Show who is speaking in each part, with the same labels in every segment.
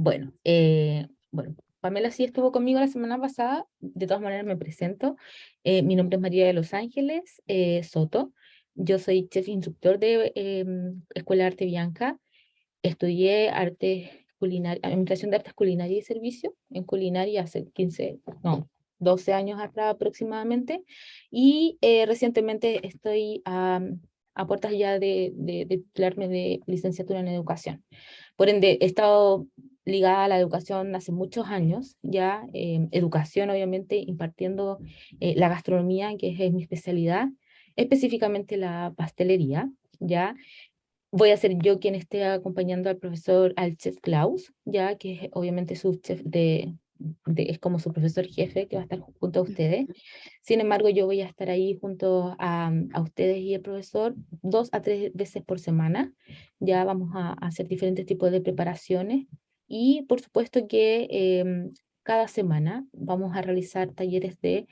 Speaker 1: Bueno, Pamela sí estuvo conmigo la semana pasada, de todas maneras me presento. Mi nombre es María de los Ángeles Soto, yo soy chef instructor de Escuela de Arte Bianca, estudié arte culinaria, administración de artes culinaria y servicio en culinaria hace 12 años atrás aproximadamente, y recientemente estoy a puertas ya de titularme de licenciatura en educación. Por ende, he estado ligada a la educación hace muchos años, ya educación obviamente impartiendo la gastronomía, que es mi especialidad, específicamente la pastelería, ya. Voy a ser yo quien esté acompañando al profesor, al chef Klaus, ya que es obviamente su chef es como su profesor jefe que va a estar junto a ustedes. Sin embargo, yo voy a estar ahí junto a ustedes y el profesor 2 a 3 veces por semana. Ya vamos a hacer diferentes tipos de preparaciones y por supuesto que cada semana vamos a realizar talleres de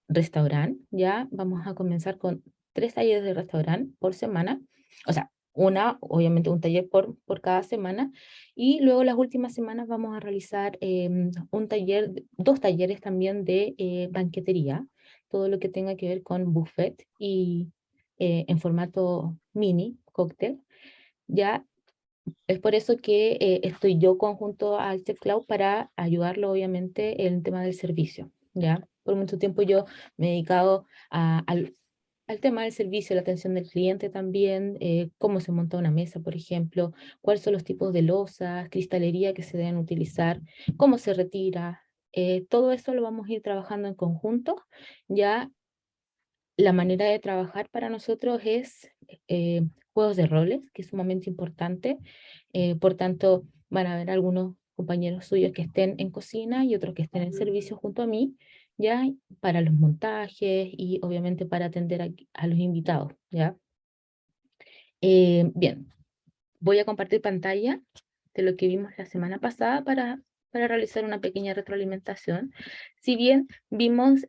Speaker 1: restaurante. Ya vamos a comenzar con 3 talleres de restaurante por semana. O sea, obviamente un taller por cada semana, y luego las últimas semanas vamos a realizar un taller, 2 talleres también de banquetería, todo lo que tenga que ver con buffet y en formato mini, cóctel, ya. Es por eso que estoy yo conjunto a este Cloud para ayudarlo obviamente en el tema del servicio, ya. Por mucho tiempo yo me he dedicado al tema del servicio, la atención del cliente también, cómo se monta una mesa, por ejemplo, cuáles son los tipos de losas, cristalería que se deben utilizar, cómo se retira. Todo eso lo vamos a ir trabajando en conjunto. Ya la manera de trabajar para nosotros es juegos de roles, que es sumamente importante. Por tanto, van a haber algunos compañeros suyos que estén en cocina y otros que estén en servicio junto a mí, ya, para los montajes y obviamente para atender a los invitados, ya. Bien, voy a compartir pantalla de lo que vimos la semana pasada para realizar una pequeña retroalimentación. Si bien vimos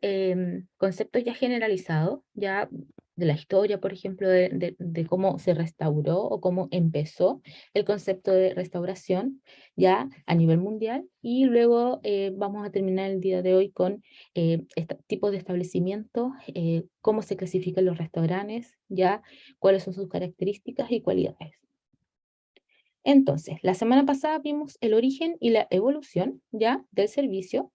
Speaker 1: conceptos ya generalizados, ya de la historia, por ejemplo, de cómo se restauró o cómo empezó el concepto de restauración ya a nivel mundial, y luego vamos a terminar el día de hoy con tipos de establecimientos, cómo se clasifican los restaurantes, ya cuáles son sus características y cualidades. Entonces, la semana pasada vimos el origen y la evolución ya del servicio,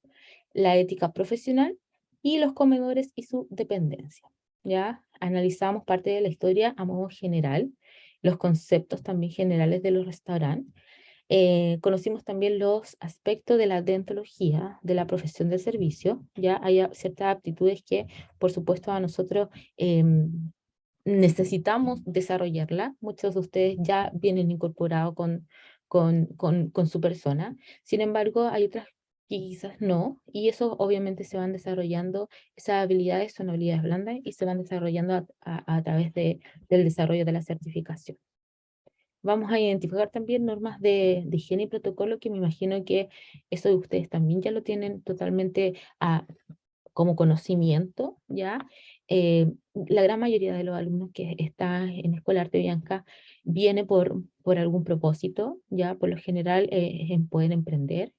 Speaker 1: la ética profesional y los comedores y su dependencia. Ya analizamos parte de la historia a modo general, los conceptos también generales de los restaurantes. Conocimos también los aspectos de la deontología de la profesión del servicio. Ya hay ciertas aptitudes que, por supuesto, a nosotros necesitamos desarrollarla. Muchos de ustedes ya vienen incorporados con su persona. Sin embargo, hay otras que quizás no, y eso obviamente se van desarrollando, esas habilidades son habilidades blandas y se van desarrollando a través del desarrollo de la certificación. Vamos a identificar también normas de higiene y protocolo, que me imagino que eso ustedes también ya lo tienen totalmente como conocimiento, ¿ya? La gran mayoría de los alumnos que está en Escuela Arte Bianca viene por algún propósito, ¿ya? Por lo general es en poder emprender,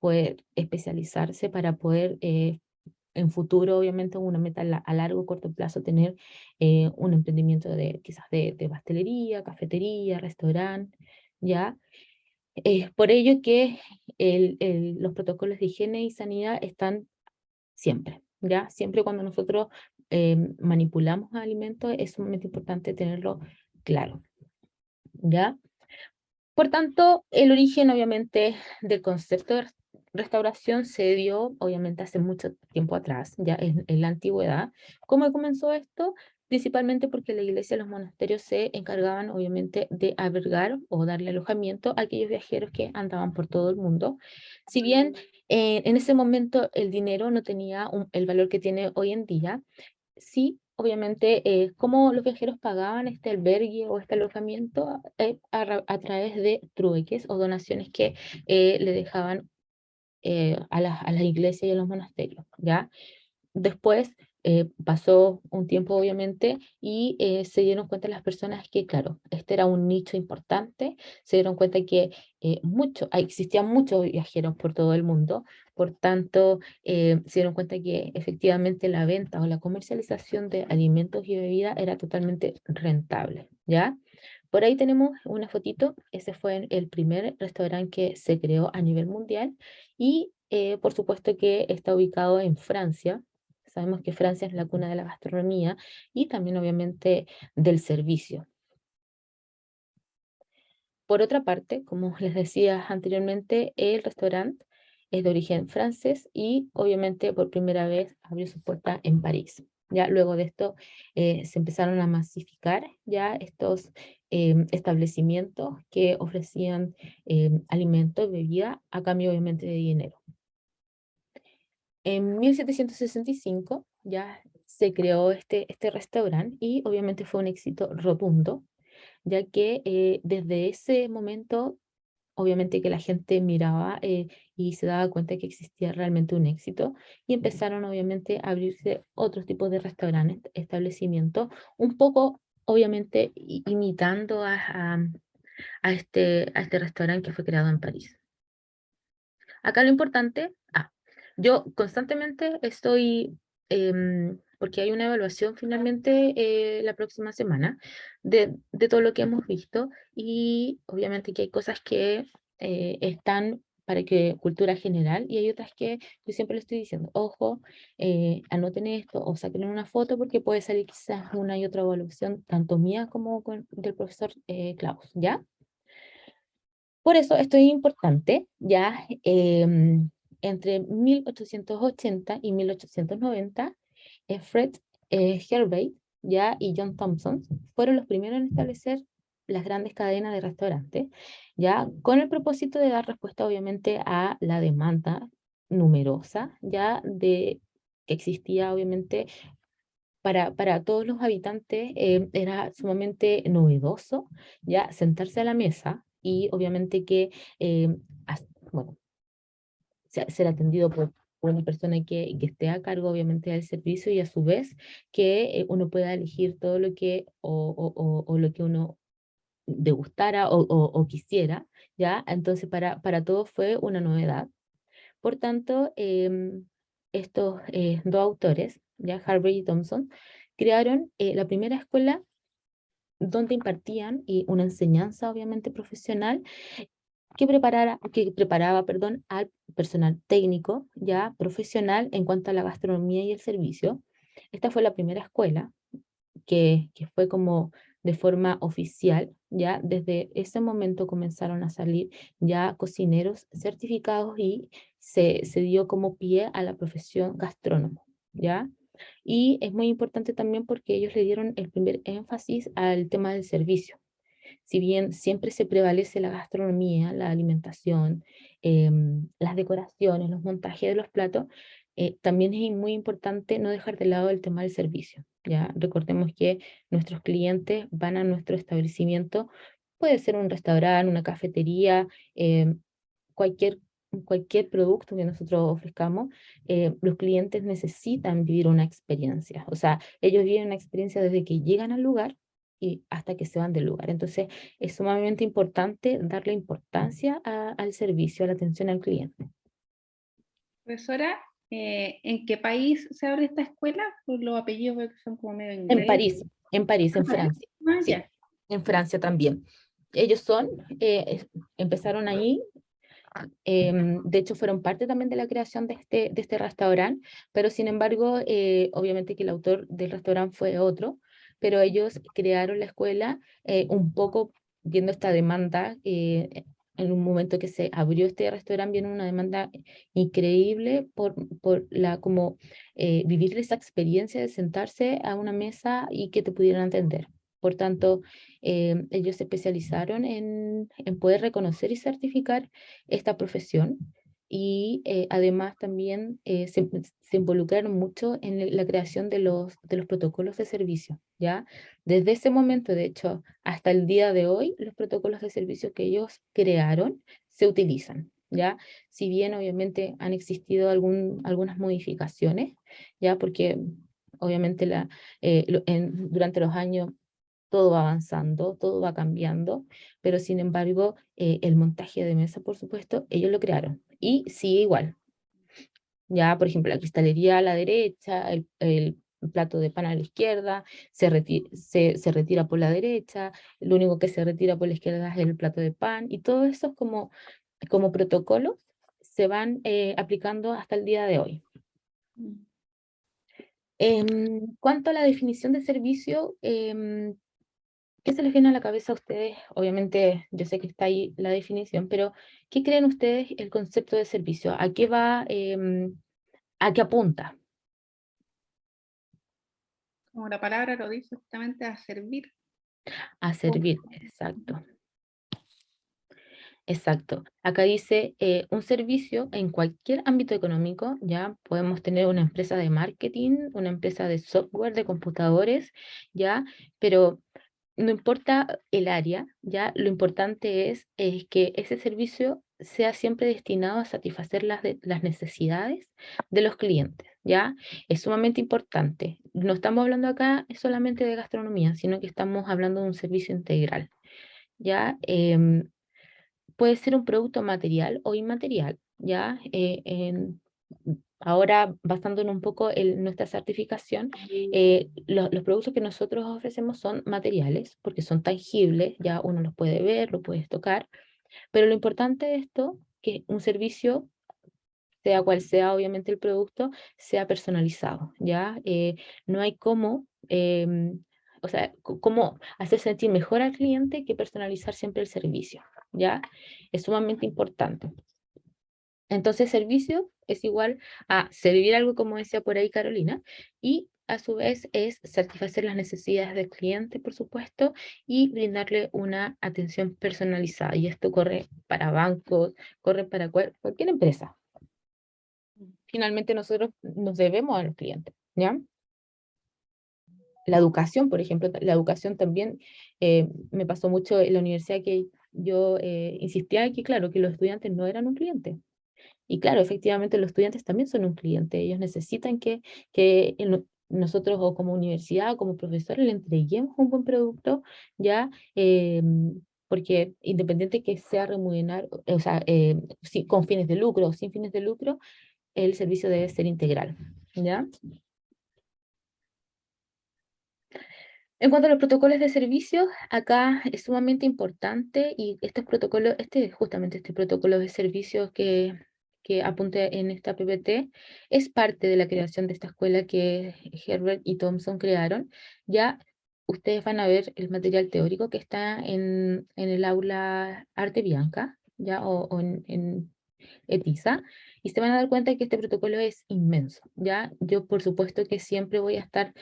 Speaker 1: poder especializarse para poder en futuro, obviamente, una meta a largo o corto plazo, tener un emprendimiento quizás de pastelería, cafetería, restaurante, ¿ya? Es por ello que los protocolos de higiene y sanidad están siempre, ¿ya? Siempre cuando nosotros manipulamos alimentos es sumamente importante tenerlo claro, ¿ya? Por tanto, el origen obviamente del concepto de restauración se dio obviamente hace mucho tiempo atrás, ya en la antigüedad. ¿Cómo comenzó esto? Principalmente porque la iglesia y los monasterios se encargaban obviamente de albergar o darle alojamiento a aquellos viajeros que andaban por todo el mundo. Si bien en ese momento el dinero no tenía el valor que tiene hoy en día, sí, obviamente, cómo los viajeros pagaban este albergue o este alojamiento a través de trueques o donaciones que le dejaban a las iglesias y a los monasterios, ¿ya? Después, pasó un tiempo, obviamente, y se dieron cuenta las personas que, claro, este era un nicho importante, se dieron cuenta que existían muchos viajeros por todo el mundo, por tanto, se dieron cuenta que efectivamente la venta o la comercialización de alimentos y bebidas era totalmente rentable, ¿ya? Por ahí tenemos una fotito, ese fue el primer restaurante que se creó a nivel mundial y por supuesto que está ubicado en Francia. Sabemos que Francia es la cuna de la gastronomía y también obviamente del servicio. Por otra parte, como les decía anteriormente, el restaurante es de origen francés y obviamente por primera vez abrió su puerta en París. Ya luego de esto se empezaron a masificar ya estos establecimientos que ofrecían alimentos, bebida, a cambio obviamente de dinero. En 1765 ya se creó este restaurante y obviamente fue un éxito rotundo, ya que desde ese momento obviamente que la gente miraba y se daba cuenta que existía realmente un éxito y empezaron obviamente a abrirse otros tipos de restaurantes, establecimientos, un poco obviamente imitando a este restaurante que fue creado en París. Acá lo importante, yo constantemente estoy, porque hay una evaluación finalmente la próxima semana de todo lo que hemos visto y obviamente que hay cosas que están para que cultura general y hay otras que yo siempre le estoy diciendo, ojo, anoten esto o saquen una foto porque puede salir quizás una y otra evaluación, tanto mía como del profesor Klaus, ¿ya? Por eso esto es importante, ya entre 1880 y 1890, Fred Hervey ya, y John Thompson fueron los primeros en establecer las grandes cadenas de restaurantes, ya con el propósito de dar respuesta obviamente a la demanda numerosa ya de que existía obviamente para todos los habitantes era sumamente novedoso ya sentarse a la mesa y obviamente que eh, bueno, ser atendido por una persona que esté a cargo obviamente del servicio y a su vez que uno pueda elegir todo lo que o lo que uno degustara o quisiera, ¿ya? Entonces para todos fue una novedad. Por tanto, estos dos autores, ya Harvey y Thompson, crearon la primera escuela donde impartían una enseñanza obviamente profesional que preparaba, perdón, al personal técnico ya profesional en cuanto a la gastronomía y el servicio. Esta fue la primera escuela que fue como de forma oficial, ya desde ese momento comenzaron a salir ya cocineros certificados y se dio como pie a la profesión gastrónomo, ¿ya? Y es muy importante también porque ellos le dieron el primer énfasis al tema del servicio. Si bien siempre se prevalece la gastronomía, la alimentación, las decoraciones, los montajes de los platos, también es muy importante no dejar de lado el tema del servicio. ¿Ya? Recordemos que nuestros clientes van a nuestro establecimiento, puede ser un restaurante, una cafetería, cualquier, cualquier producto que nosotros ofrezcamos, los clientes necesitan vivir una experiencia. O sea, ellos viven una experiencia desde que llegan al lugar y hasta que se van del lugar. Entonces, es sumamente importante darle importancia al servicio, a la atención al cliente.
Speaker 2: Profesora, ¿en qué país se abre esta escuela? Por los apellidos veo que son como medio
Speaker 1: En
Speaker 2: inglés.
Speaker 1: París, en París,
Speaker 2: Ah,
Speaker 1: en
Speaker 2: París.
Speaker 1: Francia.
Speaker 2: Ah,
Speaker 1: Sí,
Speaker 2: ya.
Speaker 1: en Francia también. Ellos empezaron ahí. De hecho, fueron parte también de la creación de este restaurante, pero sin embargo, obviamente que el autor del restaurante fue otro, pero ellos crearon la escuela un poco viendo esta demanda. En un momento que se abrió este restaurante, viene una demanda increíble por como vivir esa experiencia de sentarse a una mesa y que te pudieran atender. Por tanto, ellos se especializaron en poder reconocer y certificar esta profesión y además también se involucraron mucho en la creación de los protocolos de servicio, ¿ya? Desde ese momento, de hecho, hasta el día de hoy, los protocolos de servicio que ellos crearon se utilizan, ¿ya? Si bien obviamente han existido algunas modificaciones, ¿ya? Porque Obviamente durante los años todo va avanzando, todo va cambiando, pero sin embargo, el montaje de mesa, por supuesto, ellos lo crearon. Y sigue igual. Ya, por ejemplo, la cristalería a la derecha, el plato de pan a la izquierda, se retira por la derecha, lo único que se retira por la izquierda es el plato de pan, y todo eso es como protocolos se van aplicando hasta el día de hoy.
Speaker 2: Mm.
Speaker 1: En cuanto a la definición de servicio, ¿qué se les viene a la cabeza a ustedes? Obviamente, yo sé que está ahí la definición, pero ¿qué creen ustedes el concepto de servicio? ¿A qué va, a qué apunta?
Speaker 2: Como la palabra lo dice, justamente a servir.
Speaker 1: A
Speaker 2: Como-
Speaker 1: servir, exacto. Exacto. Acá dice un servicio en cualquier ámbito económico, ya podemos tener una empresa de marketing, una empresa de software, de computadores, ya, pero no importa el área, ya, lo importante es que ese servicio sea siempre destinado a satisfacer las necesidades de los clientes, ya. Es sumamente importante. No estamos hablando acá solamente de gastronomía, sino que estamos hablando de un servicio integral, ya. Puede ser un producto material o inmaterial, ¿ya? Ahora, basándonos un poco en nuestra certificación, los productos que nosotros ofrecemos son materiales, porque son tangibles, ya uno los puede ver, lo puedes tocar, pero lo importante de esto, que un servicio, sea cual sea obviamente el producto, sea personalizado, ¿ya? No hay cómo... o sea, cómo hacer sentir mejor al cliente que personalizar siempre el servicio, ¿ya? Es sumamente importante. Entonces, servicio es igual a servir algo, como decía por ahí Carolina, y a su vez es satisfacer las necesidades del cliente, por supuesto, y brindarle una atención personalizada. Y esto corre para bancos, corre para cualquier empresa. Finalmente, nosotros nos debemos a los clientes, ¿ya? La educación, por ejemplo, la educación también me pasó mucho en la universidad que yo insistía que, claro, que los estudiantes no eran un cliente. Y claro, efectivamente los estudiantes también son un cliente. Ellos necesitan que nosotros o como universidad o como profesores le entreguemos un buen producto, ya, porque independiente que sea remunerar, o sea, con fines de lucro o sin fines de lucro, el servicio debe ser integral, ¿ya? En cuanto a los protocolos de servicio, acá es sumamente importante y estos protocolos, justamente este protocolo de servicios que apunte en esta PPT, es parte de la creación de esta escuela que Herbert y Thompson crearon. Ya ustedes van a ver el material teórico que está en el aula Arte Bianca, ya, o en ETISA, y se van a dar cuenta que este protocolo es inmenso, ¿ya? Yo, por supuesto, que siempre voy a estar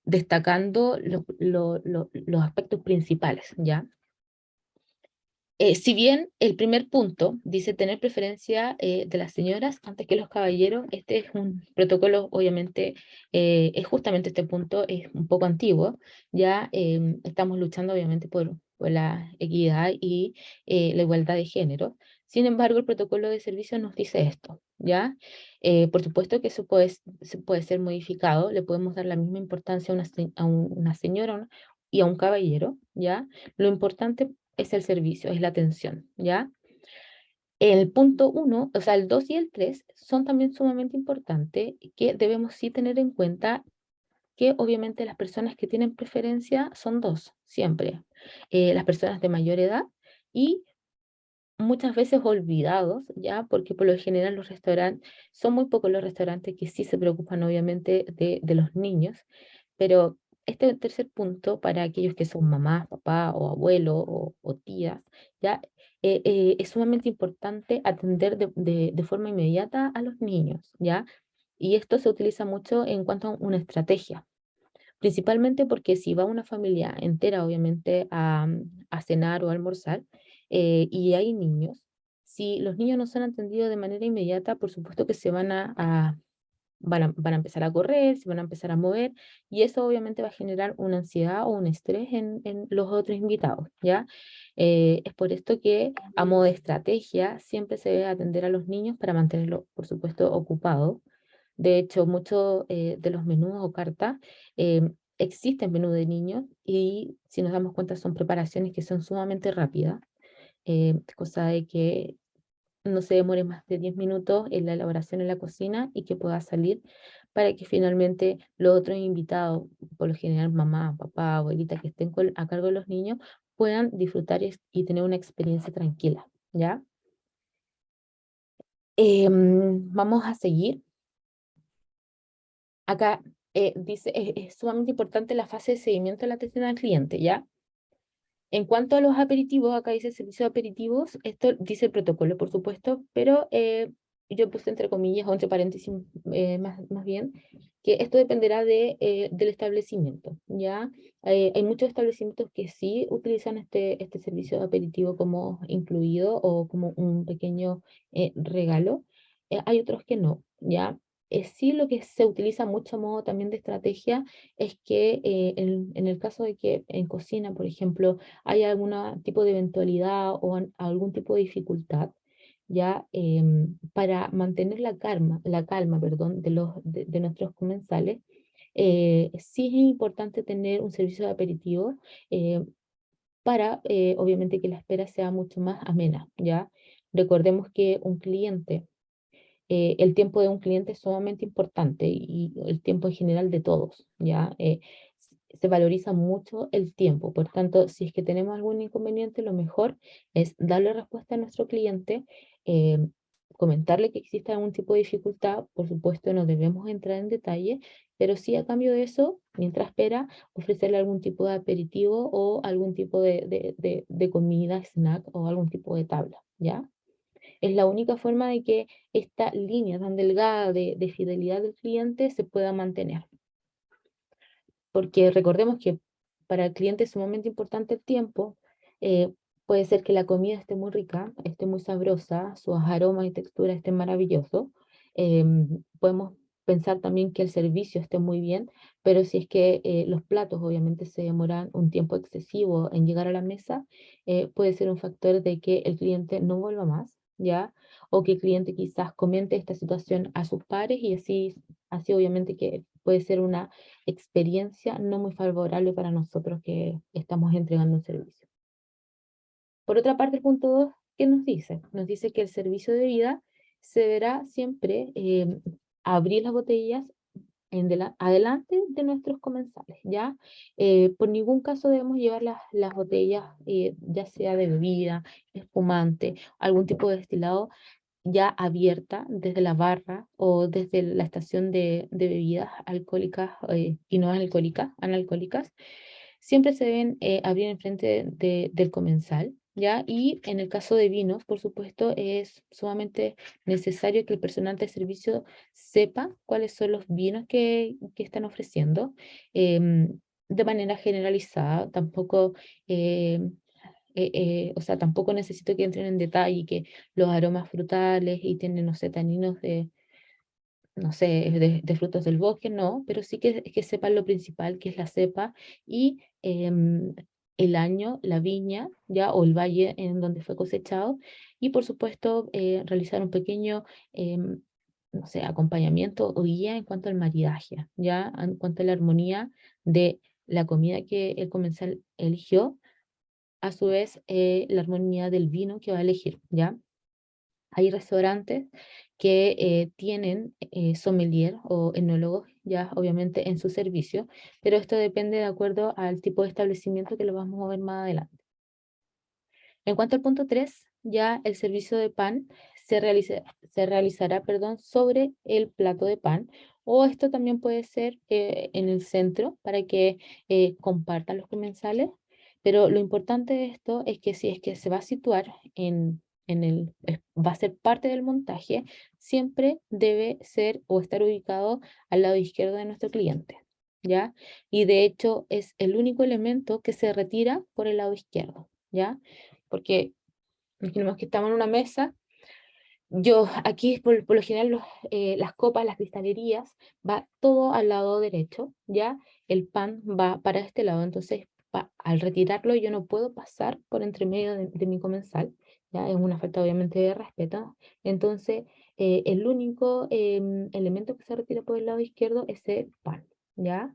Speaker 1: destacando los aspectos principales, ¿ya? Si bien el primer punto dice tener preferencia de las señoras antes que los caballeros, este es un protocolo, obviamente, es justamente este punto, es un poco antiguo, ya estamos luchando obviamente por la equidad y la igualdad de género. Sin embargo, el protocolo de servicio nos dice esto, ¿ya? Por supuesto que se puede ser modificado, le podemos dar la misma importancia a una señora y a un caballero, ¿ya? Lo importante es el servicio, es la atención, ¿ya? El punto uno, o sea, el 2 y el 3 son también sumamente importantes, que debemos sí tener en cuenta que obviamente las personas que tienen preferencia son dos, siempre. Las personas de mayor edad y muchas veces olvidados, ¿ya? Porque por lo general los restaurantes, son muy pocos los restaurantes que sí se preocupan obviamente de los niños, pero este tercer punto para aquellos que son mamás, papá o abuelo o tías, ¿ya? Es sumamente importante atender de forma inmediata a los niños, ¿ya? Y esto se utiliza mucho en cuanto a una estrategia, principalmente porque si va una familia entera, obviamente, a cenar o a almorzar, y hay niños, si los niños no son atendidos de manera inmediata, por supuesto que van a empezar a correr, se van a empezar a mover, y eso obviamente va a generar una ansiedad o un estrés en los otros invitados, ¿ya? Es por esto que a modo de estrategia siempre se debe atender a los niños para mantenerlos, por supuesto, ocupados, De hecho, muchos de los menús o cartas existen menú de niños y si nos damos cuenta son preparaciones que son sumamente rápidas, cosa de que no se demore más de 10 minutos en la elaboración en la cocina y que pueda salir para que finalmente los otros invitados, por lo general mamá, papá, abuelita, que estén a cargo de los niños, puedan disfrutar y tener una experiencia tranquila, ¿ya? Vamos a seguir. Acá dice, es sumamente importante la fase de seguimiento de la atención al cliente, ¿ya? En cuanto a los aperitivos, acá dice servicio de aperitivos, esto dice el protocolo, por supuesto, pero yo puse entre comillas o entre paréntesis más bien, que esto dependerá del establecimiento, ¿ya? Hay muchos establecimientos que sí utilizan este servicio de aperitivo como incluido o como un pequeño regalo. Hay otros que no, ¿ya? Sí, lo que se utiliza mucho a modo también de estrategia es que en el caso de que en cocina, por ejemplo, hay algún tipo de eventualidad o algún tipo de dificultad, ya para mantener la calma, perdón, de nuestros comensales, sí es importante tener un servicio de aperitivo eh, para, obviamente, que la espera sea mucho más amena, ¿ya? Recordemos que un cliente el tiempo de un cliente es sumamente importante y el tiempo en general de todos, ¿ya? Se valoriza mucho el tiempo, por tanto, si es que tenemos algún inconveniente, lo mejor es darle respuesta a nuestro cliente, eh, comentarle que existe algún tipo de dificultad, por supuesto no debemos entrar en detalle, pero sí a cambio de eso, mientras espera, ofrecerle algún tipo de aperitivo o algún tipo de comida, snack o algún tipo de tabla, ¿ya? Es la única forma de que esta línea tan delgada de fidelidad del cliente se pueda mantener. Porque recordemos que para el cliente es sumamente importante el tiempo. Puede ser que la comida esté muy rica, esté muy sabrosa, sus aromas y texturas estén maravillosos. Podemos pensar también que el servicio esté muy bien, pero si es que los platos obviamente se demoran un tiempo excesivo en llegar a la mesa, puede ser un factor de que el cliente no vuelva más, ¿ya? O que el cliente quizás comente esta situación a sus pares y así obviamente que puede ser una experiencia no muy favorable para nosotros que estamos entregando un servicio. Por otra parte, el punto 2, ¿qué nos dice? Nos dice que el servicio de bebida se deberá siempre abrir las botellas adelante de nuestros comensales, ¿ya? Por ningún caso debemos llevar las botellas, ya sea de bebida, espumante, algún tipo de destilado, ya abierta desde la barra o desde la estación de bebidas alcohólicas y no alcohólicas, analcohólicas, siempre se deben abrir enfrente del comensal, ¿ya? Y en el caso de vinos, por supuesto, es sumamente necesario que el personal de servicio sepa cuáles son los vinos que están ofreciendo de manera generalizada. Tampoco o sea, tampoco necesito que entren en detalle que los aromas frutales y tienen, no sé, taninos no sé, de frutos del bosque, no, pero sí que sepan lo principal, que es la cepa y el año, la viña, ya, o el valle en donde fue cosechado, y por supuesto realizar un pequeño, no sé, acompañamiento o guía en cuanto al maridaje, ya, en cuanto a la armonía de la comida que el comensal eligió a su vez la armonía del vino que va a elegir, ¿ya? Hay restaurantes que tienen sommelier o enólogos ya obviamente en su servicio, pero esto depende de acuerdo al tipo de establecimiento que lo vamos a ver más adelante. En cuanto al punto 3, ya el servicio de pan se realizará, perdón, sobre el plato de pan, o esto también puede ser en el centro para que compartan los comensales, pero lo importante de esto es que si es que se va a situar va a ser parte del montaje, siempre debe ser o estar ubicado al lado izquierdo de nuestro cliente, ¿ya? Y de hecho es el único elemento que se retira por el lado izquierdo, ¿ya? Porque imaginemos que estamos en una mesa, yo aquí por lo general las copas, las cristalerías, va todo al lado derecho, ¿ya? El pan va para este lado, entonces al retirarlo yo no puedo pasar por entre medio de mi comensal, ¿ya? Es una falta obviamente de respeto. Entonces, el único elemento que se retira por el lado izquierdo es el pan, ¿ya?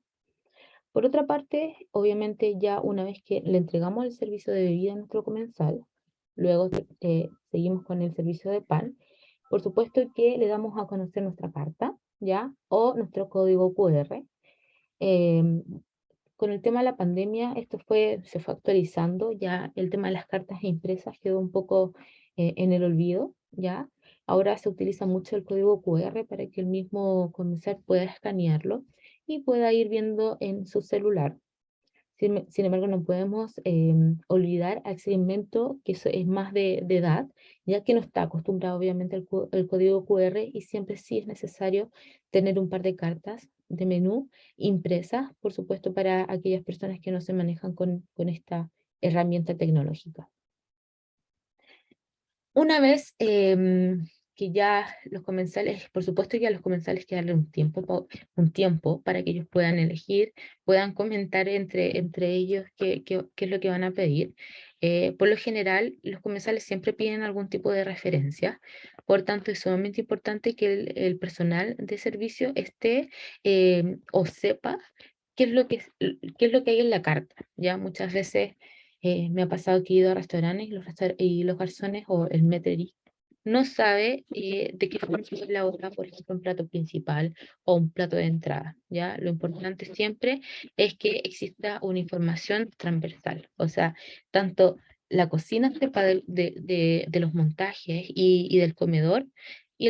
Speaker 1: Por otra parte, obviamente ya una vez que le entregamos el servicio de bebida a nuestro comensal, luego seguimos con el servicio de pan, por supuesto que le damos a conocer nuestra carta, ¿ya? O nuestro código QR. Em, con el tema de la pandemia, se fue actualizando, ya el tema de las cartas impresas quedó un poco en el olvido, ¿ya? Ahora se utiliza mucho el código QR para que el mismo comensal pueda escanearlo y pueda ir viendo en su celular. Sin embargo, no podemos olvidar al segmento que es más de edad, ya que no está acostumbrado obviamente al código QR y siempre sí es necesario tener un par de cartas de menú impresas, por supuesto, para aquellas personas que no se manejan con esta herramienta tecnológica. Una vez que ya los comensales, por supuesto que a los comensales que darle un tiempo para que ellos puedan elegir, puedan comentar entre ellos qué es lo que van a pedir. Por lo general, los comensales siempre piden algún tipo de referencia, por tanto es sumamente importante que el personal de servicio esté o sepa qué es lo que hay en la carta. Ya muchas veces me ha pasado que he ido a restaurantes y los garzones o el meteri no sabe de qué forma se elabora, por ejemplo, un plato principal o un plato de entrada, ¿ya? Lo importante siempre es que exista una información transversal, o sea, tanto la cocina sepa de los montajes y del comedor, y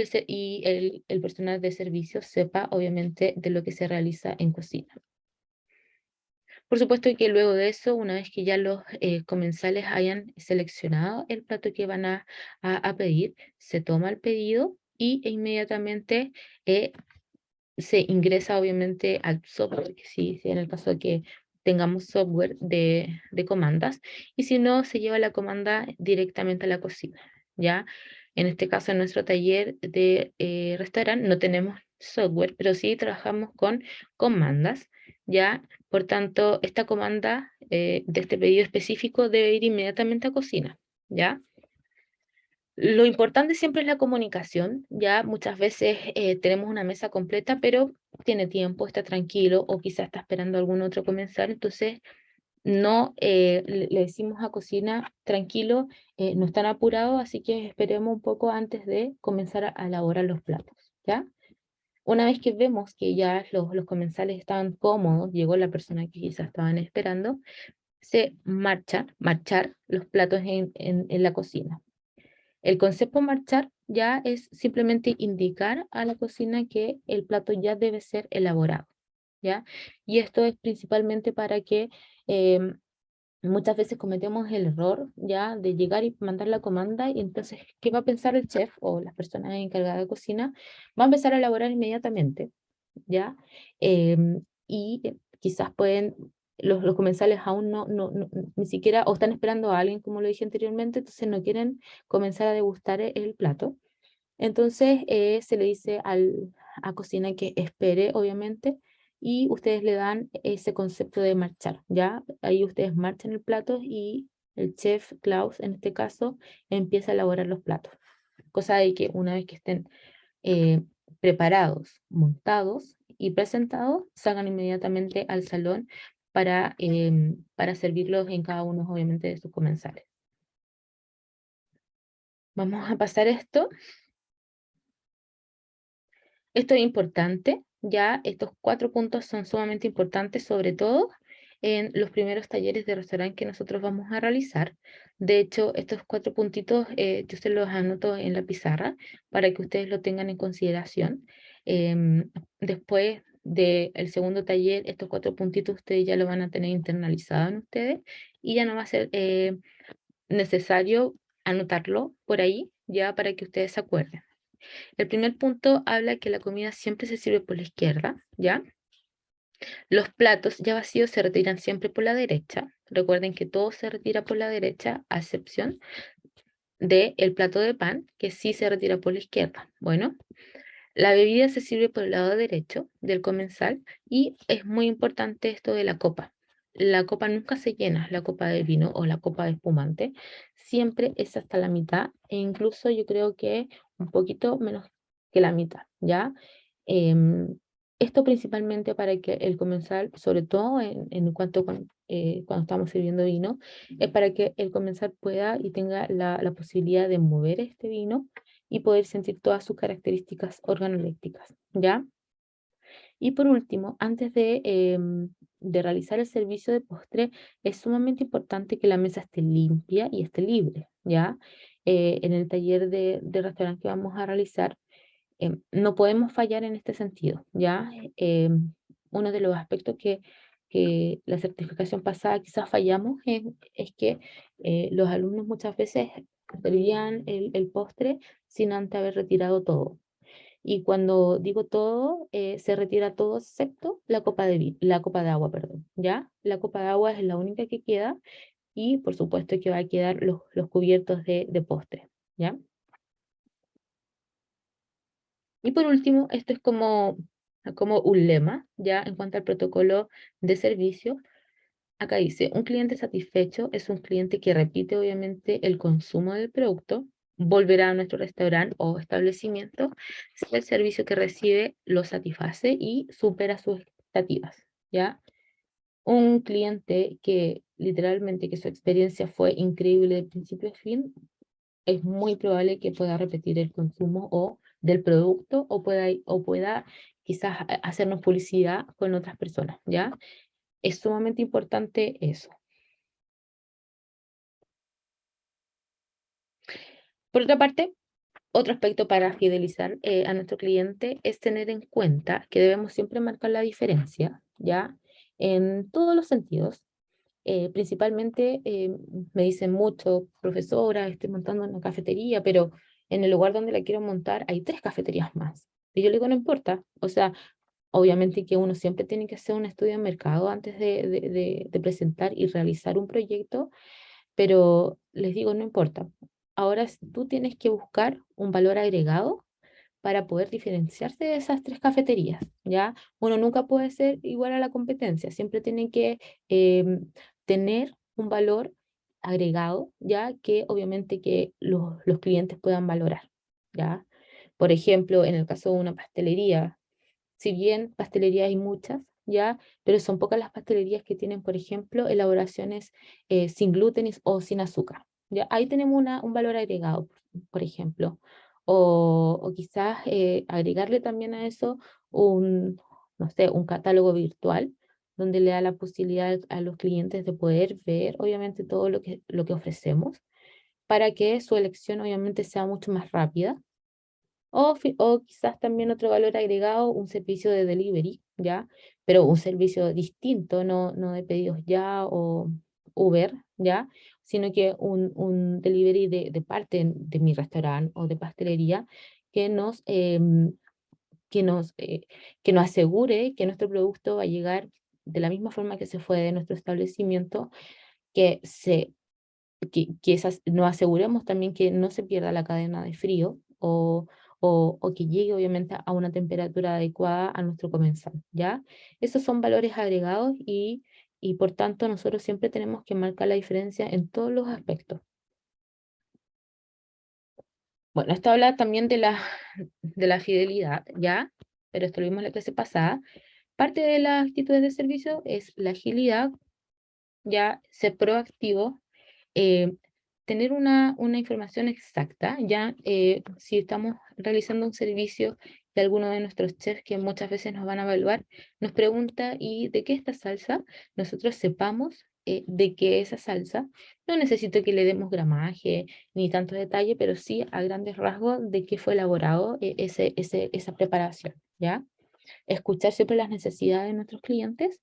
Speaker 1: el personal de servicio sepa, obviamente, de lo que se realiza en cocina. Por supuesto que luego de eso, una vez que ya los comensales hayan seleccionado el plato que van a pedir, se toma el pedido e inmediatamente eh, se ingresa obviamente al software, que si en el caso de que tengamos software de comandas, y si no, se lleva la comanda directamente a la cocina, ¿ya? En este caso, en nuestro taller de restaurante no tenemos software, pero sí trabajamos con comandas, ¿ya? Por tanto, esta comanda de este pedido específico debe ir inmediatamente a cocina, ¿ya? Lo importante siempre es la comunicación, ya muchas veces tenemos una mesa completa, pero tiene tiempo, está tranquilo o quizás está esperando algún otro comensal, entonces no le decimos a cocina tranquilo, no están apurados, así que esperemos un poco antes de comenzar a elaborar los platos, ¿ya? Una vez que vemos que ya los comensales estaban cómodos, llegó la persona que quizás estaban esperando, se marchar los platos en la cocina. El concepto marchar ya es simplemente indicar a la cocina que el plato ya debe ser elaborado, ¿ya? Y esto es principalmente para que muchas veces cometemos el error ya de llegar y mandar la comanda y entonces, ¿qué va a pensar el chef o las personas encargadas de cocina? Va a empezar a elaborar inmediatamente, ¿ya? Quizás los comensales aún ni siquiera, o están esperando a alguien, como lo dije anteriormente, entonces no quieren comenzar a degustar el plato. Entonces se le dice a cocina que espere, obviamente, y ustedes le dan ese concepto de marchar, ¿ya? Ahí ustedes marchan el plato y el chef Klaus, en este caso, empieza a elaborar los platos. Cosa de que una vez que estén eh, preparados, montados y presentados, salgan inmediatamente al salón para servirlos en cada uno, obviamente, de sus comensales. Vamos a pasar esto. Esto es importante, ya estos 4 puntos son sumamente importantes, sobre todo en los primeros talleres de restaurante que nosotros vamos a realizar. De hecho, estos 4 puntitos yo se los anoto en la pizarra para que ustedes lo tengan en consideración. Después del segundo taller, estos 4 puntitos ustedes ya lo van a tener internalizado en ustedes y ya no va a ser necesario anotarlo por ahí, ya para que ustedes se acuerden. El primer punto habla que la comida siempre se sirve por la izquierda, ¿ya? Los platos ya vacíos se retiran siempre por la derecha. Recuerden que todo se retira por la derecha, a excepción del plato de pan, que sí se retira por la izquierda. Bueno, la bebida se sirve por el lado derecho del comensal y es muy importante esto de la copa. la copa nunca se llena, la copa de vino o la copa de espumante, siempre es hasta la mitad e incluso yo creo que un poquito menos que la mitad, ¿ya? Em, Esto principalmente para que el comensal, sobre todo en cuanto cuando estamos sirviendo vino, es para que el comensal pueda y tenga la posibilidad de mover este vino y poder sentir todas sus características organolépticas, ¿ya? Y por último, antes de realizar el servicio de postre, es sumamente importante que la mesa esté limpia y esté libre, ¿ya? En el taller de restaurante que vamos a realizar, no podemos fallar en este sentido, ¿ya? Uno de los aspectos que la certificación pasada quizás fallamos es que los alumnos muchas veces servían el postre sin antes haber retirado todo. Y cuando digo todo, se retira todo excepto la copa de agua, perdón, ¿ya? La copa de agua es la única que queda y por supuesto que va a quedar los cubiertos de postre, ¿ya? Y por último, esto es como un lema, ya en cuanto al protocolo de servicio. Acá dice, un cliente satisfecho es un cliente que repite obviamente el consumo del producto, volverá a nuestro restaurante o establecimiento si el servicio que recibe lo satisface y supera sus expectativas, ¿ya? Un cliente que literalmente que su experiencia fue increíble de principio a fin, es muy probable que pueda repetir el consumo o del producto o pueda quizás hacernos publicidad con otras personas, ¿ya? Es sumamente importante eso. Por otra parte, otro aspecto para fidelizar a nuestro cliente es tener en cuenta que debemos siempre marcar la diferencia, ¿ya? En todos los sentidos. Principalmente me dicen mucho, profesora, estoy montando una cafetería, pero en el lugar donde la quiero montar hay 3 cafeterías más. Y yo le digo, no importa. O sea, obviamente que uno siempre tiene que hacer un estudio de mercado antes de presentar y realizar un proyecto, pero les digo, no importa. Ahora tú tienes que buscar un valor agregado para poder diferenciarse de esas 3 cafeterías, ¿ya? Uno nunca puede ser igual a la competencia, siempre tiene que tener un valor agregado, ¿ya? Que obviamente que los clientes puedan valorar, ¿ya? Por ejemplo, en el caso de una pastelería, si bien pastelería hay muchas, ¿ya? Pero son pocas las pastelerías que tienen, por ejemplo, elaboraciones sin gluten o sin azúcar, ¿ya? Ahí tenemos un valor agregado, por ejemplo. O quizás agregarle también a eso no sé, un catálogo virtual donde le da la posibilidad a los clientes de poder ver, obviamente, todo lo que ofrecemos para que su elección, obviamente, sea mucho más rápida o quizás también otro valor agregado, un servicio de delivery, ¿ya? Pero un servicio distinto, no de pedidos ya o Uber, ¿ya? Sino que un delivery de parte de mi restaurante o de pastelería que nos, que nos, eh, que nos asegure que nuestro producto va a llegar de la misma forma que se fue de nuestro establecimiento, que nos aseguremos también que no se pierda la cadena de frío o que llegue obviamente a una temperatura adecuada a nuestro comensal, ¿ya? Esos son valores agregados y por tanto nosotros siempre tenemos que marcar la diferencia en todos los aspectos. Bueno, esto habla también de la fidelidad, ¿ya? Pero esto lo vimos en la clase pasada. Parte de las actitudes de servicio es la agilidad, ya ser proactivo, eh, tener una información exacta, ya si estamos realizando un servicio de alguno de nuestros chefs que muchas veces nos van a evaluar, nos pregunta, ¿y de qué esta salsa? Nosotros sepamos de qué esa salsa. No necesito que le demos gramaje ni tanto detalle, pero sí a grandes rasgos de qué fue elaborado esa preparación, ¿ya? Escuchar siempre las necesidades de nuestros clientes,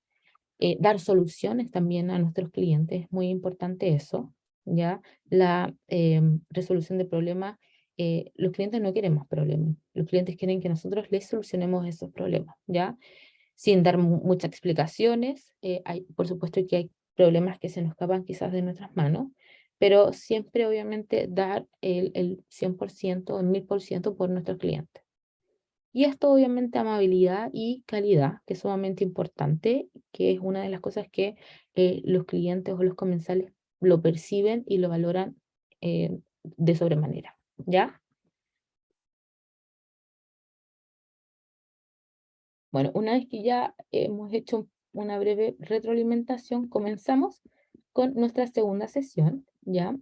Speaker 1: dar soluciones también a nuestros clientes, es muy importante eso, ¿ya? La resolución de problemas, los clientes no quieren más problemas, los clientes quieren que nosotros les solucionemos esos problemas, ¿ya? Sin dar muchas explicaciones, por supuesto que hay problemas que se nos escapan quizás de nuestras manos, pero siempre obviamente dar el 100%, el 1000% por nuestros clientes. Y esto obviamente amabilidad y calidad, que es sumamente importante, que es una de las cosas que los clientes o los comensales lo perciben y lo valoran de sobremanera, ¿ya? Bueno, una vez que ya hemos hecho una breve retroalimentación, comenzamos con nuestra segunda sesión, ¿ya?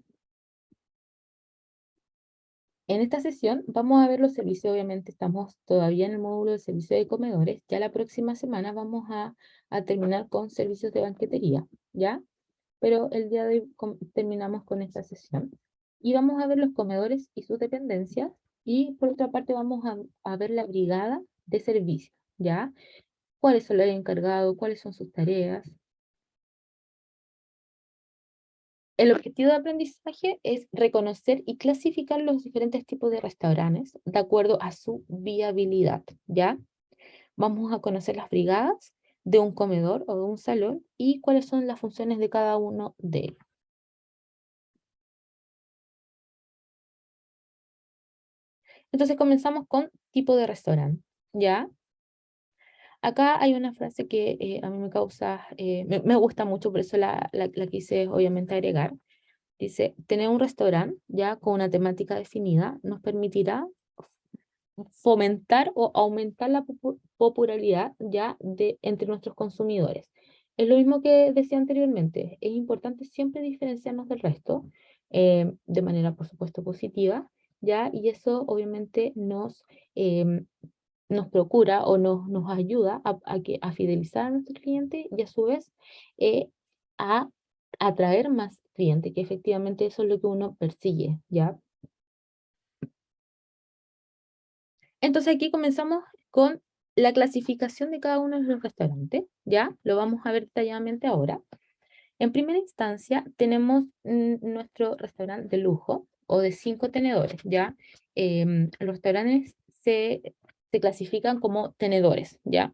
Speaker 1: En esta sesión vamos a ver los servicios, obviamente estamos todavía en el módulo de servicio de comedores, ya la próxima semana vamos a terminar con servicios de banquetería, ¿ya? Pero el día de hoy terminamos con esta sesión. Y vamos a ver los comedores y sus dependencias, y por otra parte vamos a ver la brigada de servicio, ¿ya? ¿Cuáles son los encargados? ¿Cuáles son sus tareas? El objetivo de aprendizaje es reconocer y clasificar los diferentes tipos de restaurantes de acuerdo a su viabilidad, ¿ya? Vamos a conocer las brigadas de un comedor o de un salón y cuáles son las funciones de cada uno de ellos. Entonces comenzamos con tipo de restaurante, ¿ya? Acá hay una frase que a mí me causa, me gusta mucho, por eso la quise obviamente agregar. Dice, tener un restaurante ya con una temática definida nos permitirá fomentar o aumentar la popularidad ya entre nuestros consumidores. Es lo mismo que decía anteriormente, es importante siempre diferenciarnos del resto de manera, por supuesto, positiva, ya, y eso obviamente em, nos procura o nos ayuda a fidelizar a nuestros clientes y a su vez eh, a atraer más clientes, que efectivamente eso es lo que uno persigue, ¿ya? Entonces aquí comenzamos con la clasificación de cada uno de los restaurantes, ¿ya? Lo vamos a ver detalladamente ahora. En primera instancia tenemos nuestro restaurante de lujo o de 5 tenedores, ¿ya? Los restaurantes se clasifican como tenedores, ¿ya?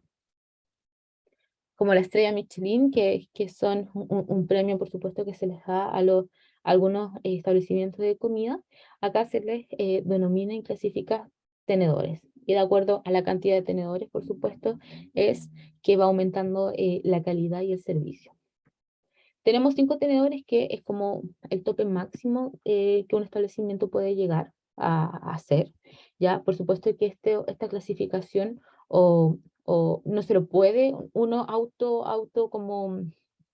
Speaker 1: Como la estrella Michelin, que son un premio, por supuesto, que se les da a algunos establecimientos de comida. Acá se les denomina y clasifica tenedores. Y de acuerdo a la cantidad de tenedores, por supuesto, es que va aumentando la calidad y el servicio. Tenemos 5 tenedores, que es como el tope máximo que un establecimiento puede llegar a hacer. Ya, por supuesto que esta clasificación o no se lo puede uno auto como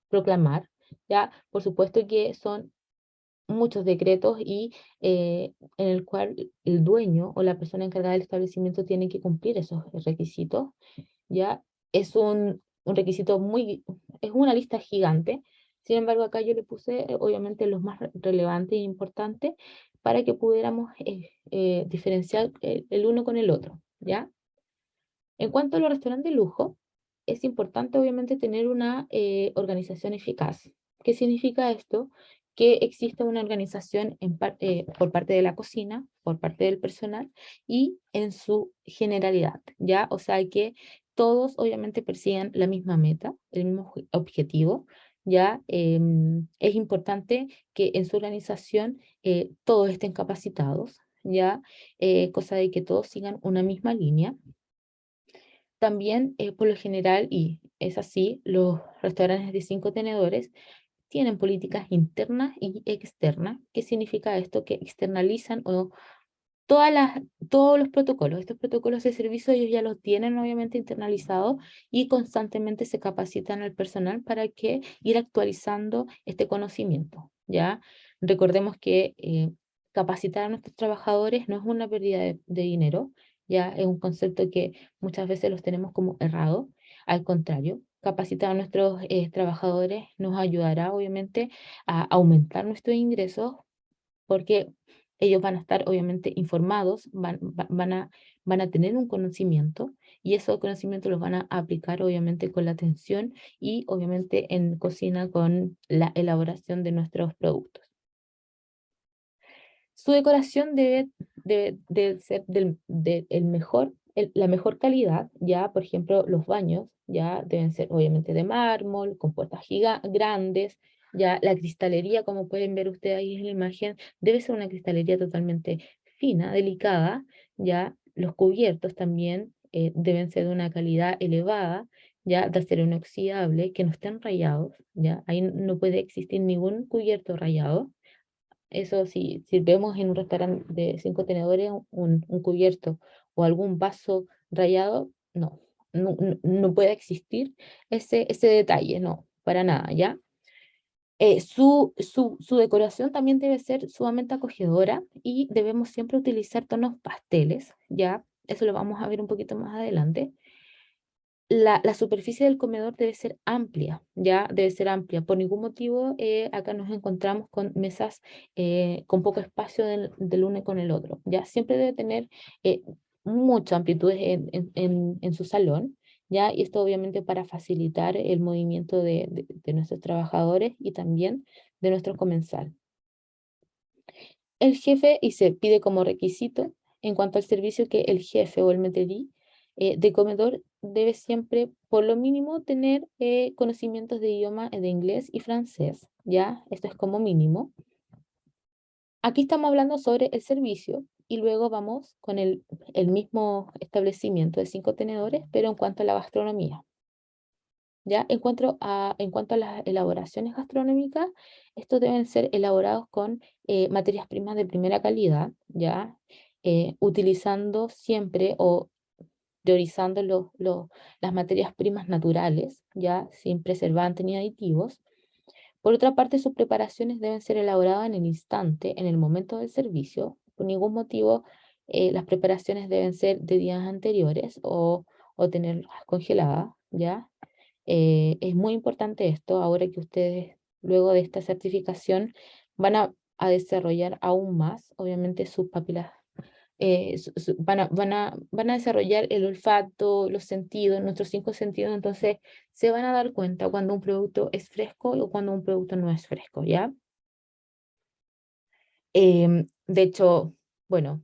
Speaker 1: proclamar. Ya, por supuesto que son muchos decretos y en el cual el dueño o la persona encargada del establecimiento tiene que cumplir esos requisitos. Ya es un requisito es una lista gigante. Sin embargo, acá yo le puse obviamente los más relevantes e importantes para que pudiéramos diferenciar el uno con el otro, ¿ya? En cuanto a los restaurantes de lujo, es importante obviamente tener una organización eficaz. ¿Qué significa esto? Que exista una organización por parte de la cocina, por parte del personal y en su generalidad, ¿ya? O sea que todos obviamente persigan la misma meta, el mismo objetivo, ¿ya? Es importante que en su organización todos estén capacitados, ¿ya? Cosa de que todos sigan una misma línea. También, por lo general, y es así, los restaurantes de 5 tenedores tienen políticas internas y externas. ¿Qué significa esto? Que externalizan todas todos los protocolos. Estos protocolos de servicio ellos ya los tienen obviamente internalizados y constantemente se capacitan al personal para que ir actualizando este conocimiento, ¿ya? Recordemos que capacitar a nuestros trabajadores no es una pérdida de dinero, ya es un concepto que muchas veces los tenemos como errado. Al contrario, capacitar a nuestros trabajadores nos ayudará obviamente a aumentar nuestros ingresos porque ellos van a estar obviamente informados, van a tener un conocimiento y esos conocimientos los van a aplicar obviamente con la atención y obviamente en cocina con la elaboración de nuestros productos. Su decoración debe ser la mejor calidad, ya, por ejemplo, los baños, ya, deben ser obviamente de mármol, con puertas grandes, ya, la cristalería, como pueden ver ustedes ahí en la imagen, debe ser una cristalería totalmente fina, delicada, ya, los cubiertos también deben ser de una calidad elevada, ya, de acero inoxidable, que no estén rayados, ya, ahí no puede existir ningún cubierto rayado. Eso si vemos en un restaurante de 5 tenedores un cubierto o algún vaso rayado, no puede existir ese detalle, no, para nada, ¿ya? Su decoración también debe ser sumamente acogedora y debemos siempre utilizar tonos pasteles, ¿ya? Eso lo vamos a ver un poquito más adelante. La superficie del comedor debe ser amplia, ya debe ser amplia. Por ningún motivo acá nos encontramos con mesas con poco espacio del uno con el otro, ya siempre debe tener eh, mucha amplitud en su salón, ya, y esto obviamente para facilitar el movimiento de nuestros trabajadores y también de nuestro comensal. El jefe, y se pide como requisito en cuanto al servicio, que el jefe o el maitre de comedor debe siempre, por lo mínimo, tener conocimientos de idioma de inglés y francés, ¿ya? Esto es como mínimo. Aquí estamos hablando sobre el servicio y luego vamos con el mismo establecimiento de 5 tenedores, pero en cuanto a la gastronomía. ¿Ya? En cuanto a las elaboraciones gastronómicas, estos deben ser elaborados con materias primas de primera calidad, ¿ya? Utilizando siempre o priorizando las materias primas naturales, ¿ya? Sin preservantes ni aditivos. Por otra parte, sus preparaciones deben ser elaboradas en el instante, en el momento del servicio. Por ningún motivo, las preparaciones deben ser de días anteriores o tenerlas congeladas, ¿ya? Es muy importante esto, ahora que ustedes, luego de esta certificación, van a desarrollar aún más, obviamente, sus papilas, van a desarrollar el olfato, los sentidos, nuestros 5 sentidos, entonces se van a dar cuenta cuando un producto es fresco o cuando un producto no es fresco, ¿ya? De hecho, bueno,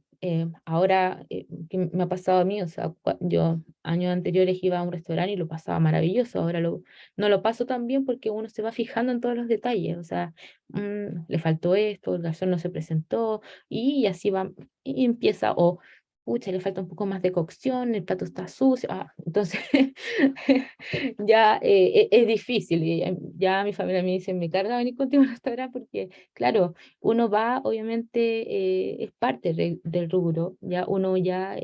Speaker 1: ahora que me ha pasado a mí, o sea, yo años anteriores iba a un restaurante y lo pasaba maravilloso, ahora no lo paso tan bien porque uno se va fijando en todos los detalles, o sea, le faltó esto, el garzón no se presentó, y así va, y empieza, o pucha, le falta un poco más de cocción, el plato está sucio, entonces ya es difícil, y ya mi familia me dice, me carga venir contigo al restaurante porque, claro, uno va, obviamente, es parte del rubro, ya uno ya,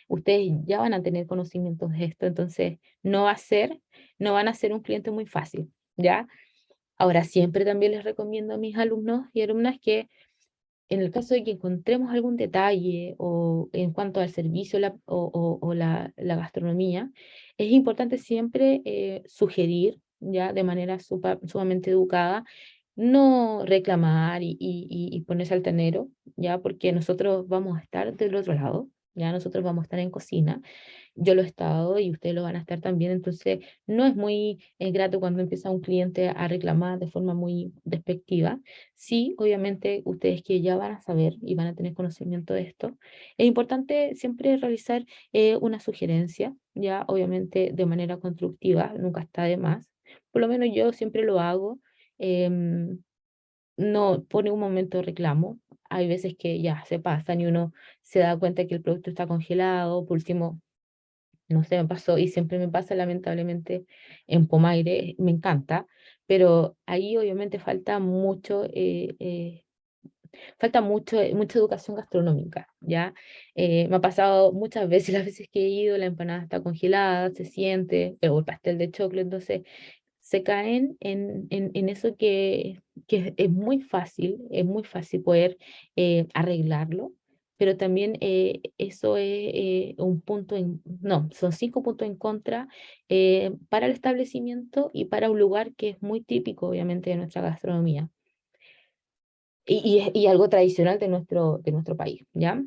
Speaker 1: ustedes ya van a tener conocimientos de esto, entonces no van a ser un cliente muy fácil, ¿ya? Ahora, siempre también les recomiendo a mis alumnos y alumnas que en el caso de que encontremos algún detalle o en cuanto al servicio o la gastronomía, es importante siempre sugerir, ya de manera sumamente educada, no reclamar y ponerse altanero, ya porque nosotros vamos a estar del otro lado, ya nosotros vamos a estar en cocina, yo lo he estado y ustedes lo van a estar también, entonces no es muy grato cuando empieza un cliente a reclamar de forma muy despectiva. Sí, obviamente ustedes que ya van a saber y van a tener conocimiento de esto, es importante siempre realizar una sugerencia, ya obviamente de manera constructiva, nunca está de más. Por lo menos yo siempre lo hago. em, no por ningún momento reclamo. Hay veces que ya se pasan y uno se da cuenta que el producto está congelado. Por último, no sé, me pasó y siempre me pasa lamentablemente en Pomaire, me encanta, pero ahí obviamente mucha educación gastronómica, ¿ya? Me ha pasado muchas veces, las veces que he ido, la empanada está congelada, se siente, o el pastel de choclo, entonces se caen en eso que es muy fácil poder arreglarlo, pero también eso es un punto no, son 5 puntos en contra para el establecimiento y para un lugar que es muy típico, obviamente, de nuestra gastronomía y algo tradicional de nuestro país, ¿ya?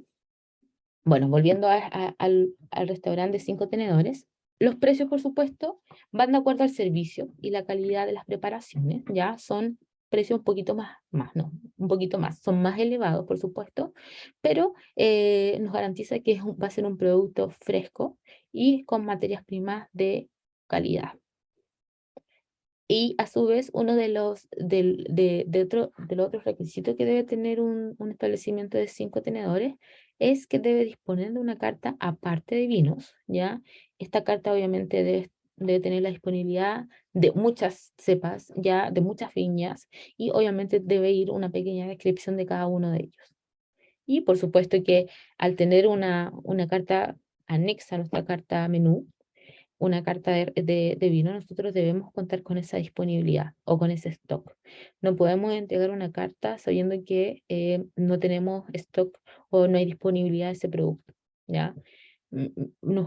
Speaker 1: Bueno, volviendo al restaurante de 5 tenedores, los precios, por supuesto, van de acuerdo al servicio y la calidad de las preparaciones, ¿ya? Son precios un poquito no, un poquito más, son más elevados, por supuesto, pero nos garantiza que va a ser un producto fresco y con materias primas de calidad. Y a su vez, uno de los otros requisitos que debe tener un establecimiento de 5 tenedores es que debe disponer de una carta aparte de vinos, ¿ya? Esta carta obviamente debe tener la disponibilidad de muchas cepas, ya de muchas viñas, y obviamente debe ir una pequeña descripción de cada uno de ellos. Y por supuesto que al tener una carta anexa a nuestra carta menú, una carta de vino, nosotros debemos contar con esa disponibilidad o con ese stock. No podemos entregar una carta sabiendo que no tenemos stock o no hay disponibilidad de ese producto, ¿ya?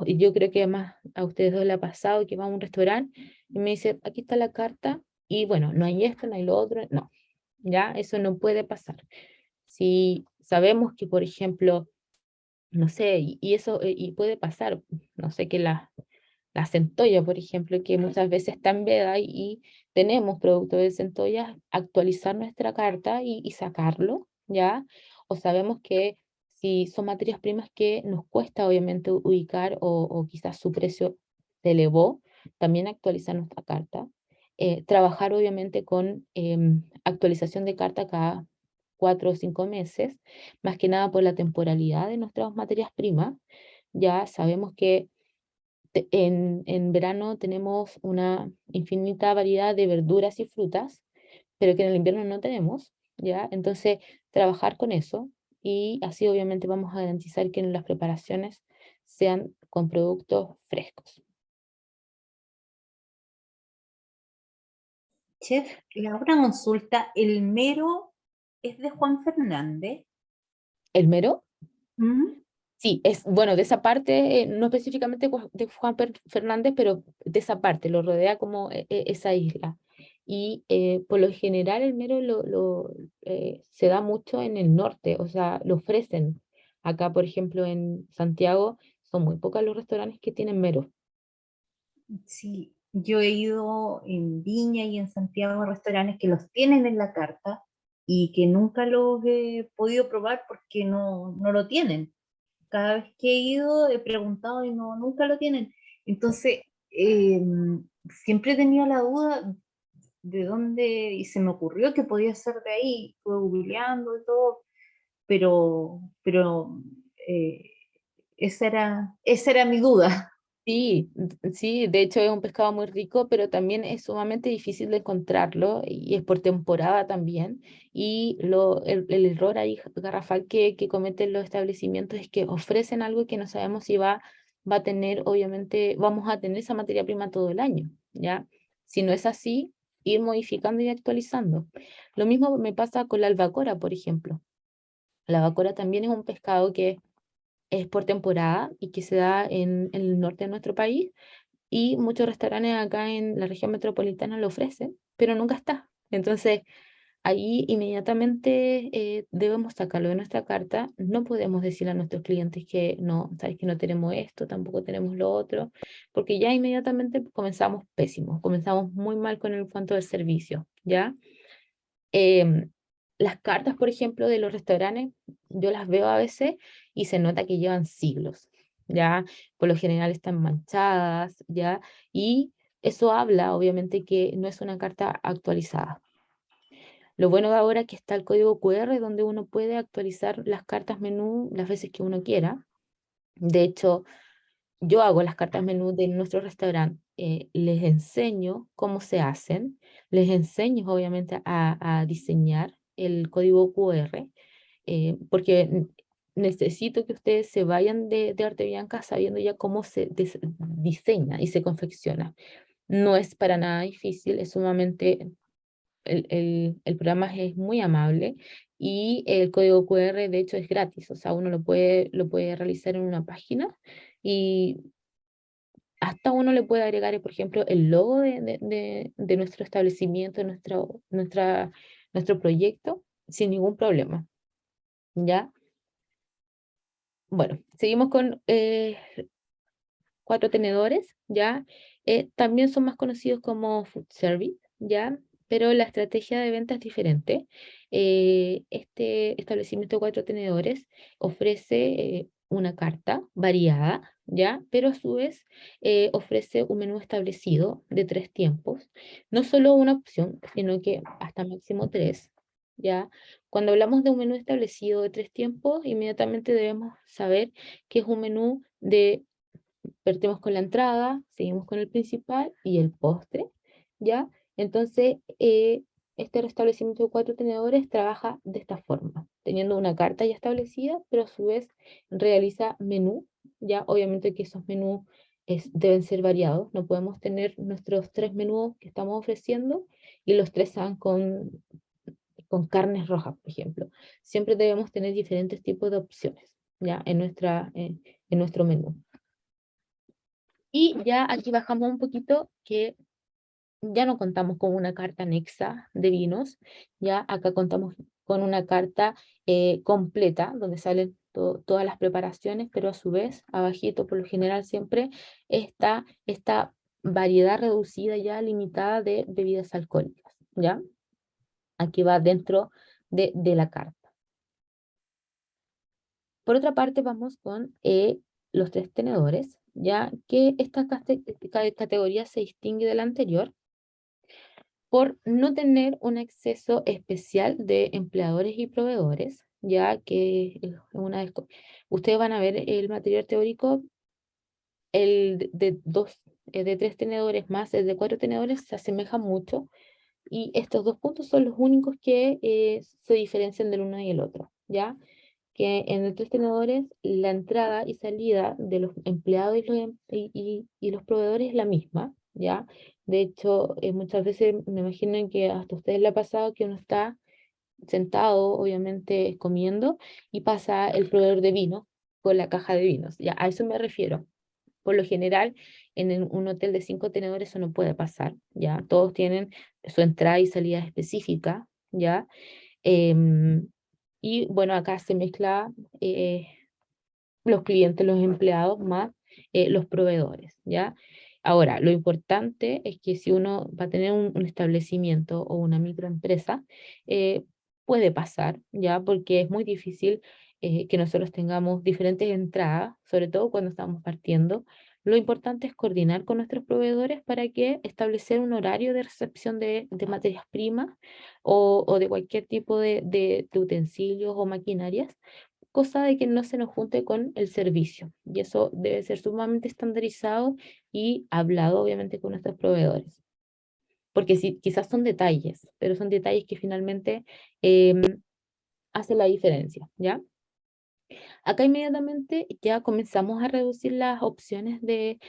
Speaker 1: Y yo creo que además a ustedes dos les ha pasado que van a un restaurante y me dicen, aquí está la carta, y bueno, no hay esto, no hay lo otro, no, ¿ya? Eso no puede pasar. Si sabemos que, por ejemplo, no sé, y eso y puede pasar, no sé, que la centolla, por ejemplo, que muchas veces está en veda y tenemos productos de centollas, actualizar nuestra carta y sacarlo, ¿ya? O sabemos que si son materias primas que nos cuesta obviamente ubicar o quizás su precio se elevó, también actualizar nuestra carta. Trabajar obviamente con actualización de carta cada 4 o 5 meses, más que nada por la temporalidad de nuestras materias primas. Ya sabemos que en verano tenemos una infinita variedad de verduras y frutas, pero que en el invierno no tenemos, ¿ya? Entonces, trabajar con eso y así obviamente vamos a garantizar que las preparaciones sean con productos frescos.
Speaker 3: Chef, le hago una consulta. ¿El mero es de Juan Fernández?
Speaker 1: ¿El mero?
Speaker 3: ¿Mm?
Speaker 1: Sí, es, bueno, de esa parte, no específicamente de Juan Fernández, pero de esa parte, lo rodea como esa isla. Y por lo general el mero se da mucho en el norte, o sea, lo ofrecen. Acá, por ejemplo, en Santiago, son muy pocos los restaurantes que tienen mero.
Speaker 3: Sí, yo he ido en Viña y en Santiago a restaurantes que los tienen en la carta y que nunca los he podido probar porque no lo tienen. Cada vez que he ido he preguntado y no, nunca lo tienen. Entonces, siempre he tenido la duda de dónde, y se me ocurrió que podía ser de ahí. Estuve googleando y todo, pero eh, esa era mi duda.
Speaker 1: Sí, sí, de hecho es un pescado muy rico, pero también es sumamente difícil de encontrarlo y es por temporada también. Y el error ahí garrafal que cometen los establecimientos es que ofrecen algo que no sabemos si va a tener, obviamente, vamos a tener esa materia prima todo el año, ¿ya? Si no es así, ir modificando y actualizando. Lo mismo me pasa con la albacora, por ejemplo. La albacora también es un pescado que es por temporada y que se da en el norte de nuestro país y muchos restaurantes acá en la región metropolitana lo ofrecen, pero nunca está. Entonces, ahí inmediatamente debemos sacarlo de nuestra carta. No podemos decir a nuestros clientes que no, sabes que no tenemos esto, tampoco tenemos lo otro, porque ya inmediatamente comenzamos pésimos, comenzamos muy mal con el cuanto del servicio, ¿ya? Em, las cartas, por ejemplo, de los restaurantes, yo las veo a veces y se nota que llevan siglos, ¿ya? Por lo general están manchadas, ¿ya? Y eso habla, obviamente, que no es una carta actualizada. Lo bueno de ahora es que está el código QR donde uno puede actualizar las cartas menú las veces que uno quiera. De hecho, yo hago las cartas menú de nuestro restaurante, les enseño cómo se hacen, les enseño obviamente a diseñar el código QR, porque necesito que ustedes se vayan de Arte Bianca sabiendo ya cómo se diseña y se confecciona. No es para nada difícil, es sumamente, el programa es muy amable y el código QR de hecho es gratis, o sea, uno lo puede realizar en una página y hasta uno le puede agregar, por ejemplo, el logo de nuestro establecimiento, nuestro proyecto, sin ningún problema, ¿ya? Bueno, seguimos con Cuatro Tenedores, ¿ya? También son más conocidos como food service, ¿ya? Pero la estrategia de venta es diferente. Este establecimiento Cuatro Tenedores ofrece una carta variada, ¿ya? Pero a su vez ofrece un menú establecido de 3 tiempos. No solo una opción, sino que hasta máximo tres, ¿ya? Cuando hablamos de un menú establecido de 3 tiempos, inmediatamente debemos saber que es un menú de partimos con la entrada, seguimos con el principal y el postre, ¿ya? Entonces, este restablecimiento de 4 tenedores trabaja de esta forma, teniendo una carta ya establecida, pero a su vez realiza menú, ya obviamente que esos menús deben ser variados, no podemos tener nuestros 3 menús que estamos ofreciendo y los 3 sean con carnes rojas, por ejemplo. Siempre debemos tener diferentes tipos de opciones, ya, en nuestro menú. Y ya aquí bajamos un poquito que ya no contamos con una carta anexa de vinos, ya acá contamos con una carta completa donde salen todas las preparaciones, pero a su vez, abajito por lo general siempre está esta variedad reducida ya limitada de bebidas alcohólicas, ¿ya? Aquí va dentro de la carta. Por otra parte, vamos con los 3 tenedores, ya que esta categoría se distingue de la anterior por no tener un acceso especial de empleadores y proveedores, ya que ustedes van a ver el material teórico, el de 3 tenedores más el de 4 tenedores se asemeja mucho, y estos 2 puntos son los únicos que se diferencian del uno y el otro, ¿ya? Que en el 3 tenedores la entrada y salida de los empleados y los proveedores es la misma, ¿ya? De hecho, muchas veces me imagino que hasta a ustedes le ha pasado que uno está sentado, obviamente comiendo, y pasa el proveedor de vino con la caja de vinos, ¿ya? A eso me refiero. Por lo general, un hotel de 5 tenedores eso no puede pasar, ¿ya? Todos tienen su entrada y salida específica, ¿ya? Em, y bueno, acá se mezcla los clientes, los empleados, más los proveedores, ¿ya? Ahora, lo importante es que si uno va a tener un establecimiento o una microempresa, eh, puede pasar, ¿ya? Porque es muy difícil que nosotros tengamos diferentes entradas, sobre todo cuando estamos partiendo. Lo importante es coordinar con nuestros proveedores para que establecer un horario de recepción de materias primas o de cualquier tipo de utensilios o maquinarias, cosa de que no se nos junte con el servicio. Y eso debe ser sumamente estandarizado y hablado obviamente con nuestros proveedores. Porque sí, quizás son detalles, pero son detalles que finalmente em, hacen la diferencia, ¿ya? Acá inmediatamente ya comenzamos a reducir las opciones de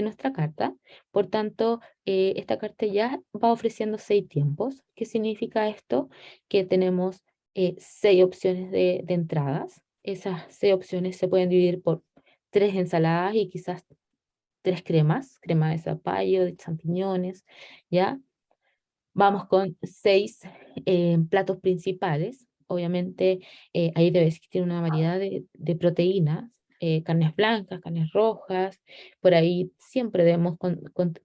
Speaker 1: nuestra carta. Por tanto, esta carta ya va ofreciendo 6 tiempos. ¿Qué significa esto? Que tenemos 6 opciones de entradas. Esas 6 opciones se pueden dividir por 3 ensaladas y quizás 3 cremas, crema de zapallo, de champiñones, ¿ya? Vamos con 6 platos principales. Obviamente, ahí debe existir una variedad de proteínas, carnes blancas, carnes rojas. Por ahí siempre debemos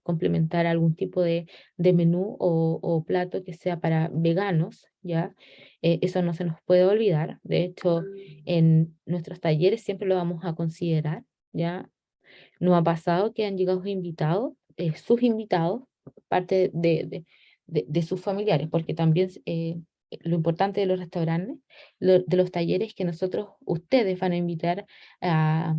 Speaker 1: complementar algún tipo de menú o plato que sea para veganos, ¿ya? Eso no se nos puede olvidar. De hecho, en nuestros talleres siempre lo vamos a considerar, ¿ya? Nos ha pasado que han llegado invitados, sus invitados, parte de sus familiares, porque también lo importante de los restaurantes, de los talleres, que ustedes van a invitar a,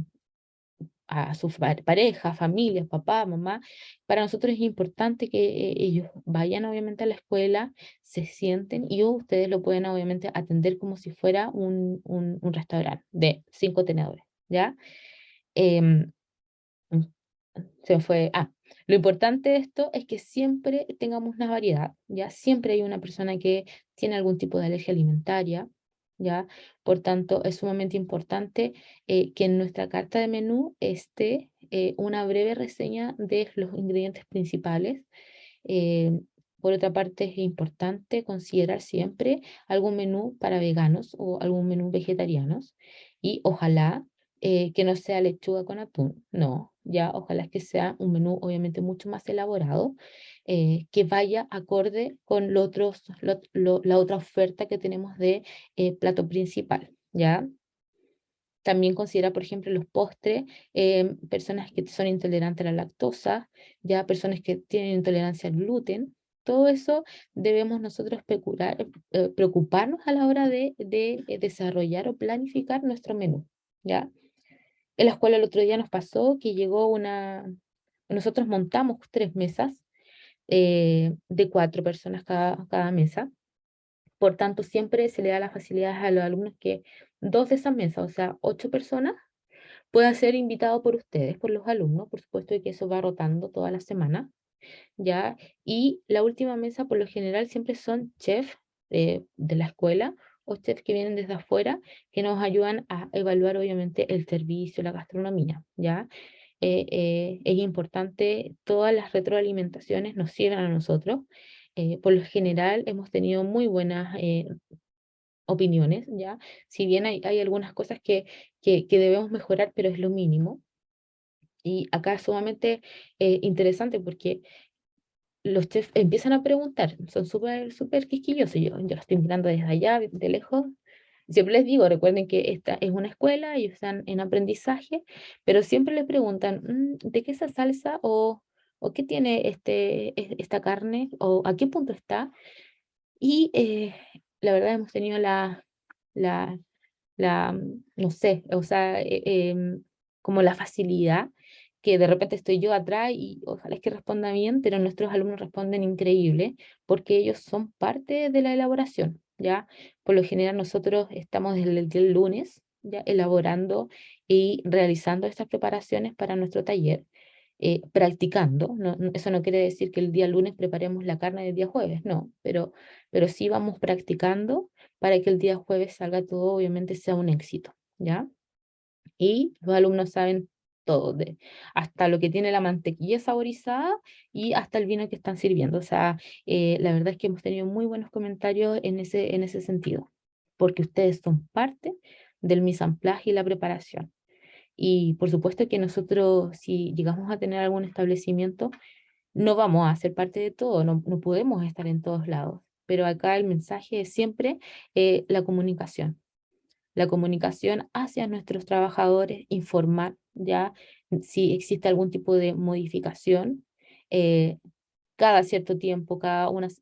Speaker 1: a sus parejas, familias, papá, mamá. Para nosotros es importante que ellos vayan obviamente a la escuela, se sienten y ustedes lo pueden obviamente atender como si fuera un restaurante de 5 tenedores, ¿ya? Em, mm, Se me fue. Lo importante de esto es que siempre tengamos una variedad, ¿ya? Siempre hay una persona que tiene algún tipo de alergia alimentaria, ¿ya? Por tanto, es sumamente importante que en nuestra carta de menú esté una breve reseña de los ingredientes principales. Eh, por otra parte, es importante considerar siempre algún menú para veganos o algún menú vegetarianos, y ojalá que no sea lechuga con atún, no, ya ojalá que sea un menú obviamente mucho más elaborado, que vaya acorde con la otra oferta que tenemos de plato principal, ¿ya? También considera, por ejemplo, los postres, personas que son intolerantes a la lactosa, ya personas que tienen intolerancia al gluten. Todo eso debemos nosotros preocuparnos a la hora de desarrollar o planificar nuestro menú, ¿ya? En la escuela el otro día nos pasó que nosotros montamos 3 mesas de 4 personas cada mesa. Por tanto, siempre se le da la facilidad a los alumnos que 2 de esas mesas, o sea, 8 personas, puedan ser invitados por ustedes, por los alumnos. Por supuesto que eso va rotando toda la semana, ¿ya? Y la última mesa, por lo general, siempre son chefs de la escuela o chefs que vienen desde afuera, que nos ayudan a evaluar, obviamente, el servicio, la gastronomía, ¿ya? Es importante, todas las retroalimentaciones nos sirven a nosotros. Por lo general, hemos tenido muy buenas opiniones, ¿ya? Si bien hay algunas cosas que debemos mejorar, pero es lo mínimo. Y acá es sumamente interesante porque los chefs empiezan a preguntar, son súper quisquillosos, yo los estoy mirando desde allá, de lejos. Siempre les digo, recuerden que esta es una escuela, ellos están en aprendizaje, pero siempre le preguntan, ¿de qué es esa salsa? O ¿qué tiene esta carne? ¿O a qué punto está? Y la verdad hemos tenido la, no sé, o sea, como la facilidad que de repente estoy yo atrás y ojalá es que responda bien, pero nuestros alumnos responden increíble porque ellos son parte de la elaboración, ¿ya? Por lo general nosotros estamos desde el día lunes, ya elaborando y realizando estas preparaciones para nuestro taller. Practicando, eso no quiere decir que el día lunes preparemos la carne del día jueves, no, pero sí vamos practicando para que el día jueves salga todo, obviamente sea un éxito, ¿ya? Y los alumnos saben todo, hasta lo que tiene la mantequilla saborizada y hasta el vino que están sirviendo. O sea, la verdad es que hemos tenido muy buenos comentarios en ese sentido, porque ustedes son parte del mise en place y la preparación. Y por supuesto que nosotros, si llegamos a tener algún establecimiento, no vamos a ser parte de todo, no podemos estar en todos lados. Pero acá el mensaje es siempre la comunicación. La comunicación hacia nuestros trabajadores, informar ya si existe algún tipo de modificación, eh, cada cierto tiempo,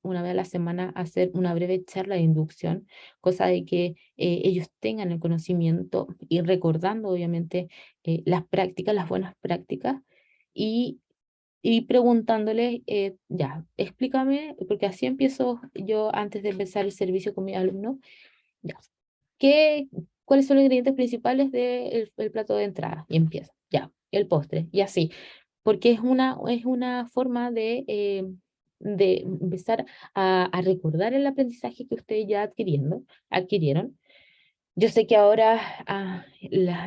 Speaker 1: una vez a la semana, hacer una breve charla de inducción, cosa de que ellos tengan el conocimiento y recordando, obviamente, las prácticas, las buenas prácticas, y, y preguntándoles, ya, explícame, porque así empiezo yo antes de empezar el servicio con mis alumnos, ya, ¿qué, cuáles son los ingredientes principales del plato de entrada? Y empieza, ya, el postre, y así porque es una forma de empezar a recordar el aprendizaje que ustedes ya adquirieron. Yo sé que ahora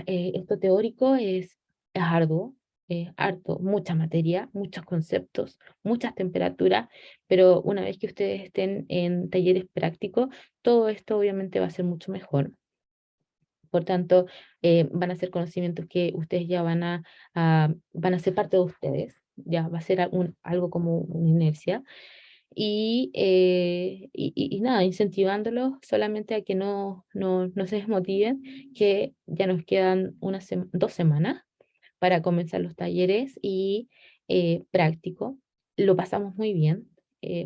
Speaker 1: esto teórico es arduo, es harto, mucha materia, muchos conceptos, muchas temperaturas, pero una vez que ustedes estén en talleres prácticos, todo esto obviamente va a ser mucho mejor. Por tanto, van a ser conocimientos que ustedes ya van a ser parte de ustedes, ya va a ser algo como una inercia. Y nada, incentivándolos solamente a que no se desmotiven, que ya nos quedan 2 semanas para comenzar los talleres y práctico. Lo pasamos muy bien.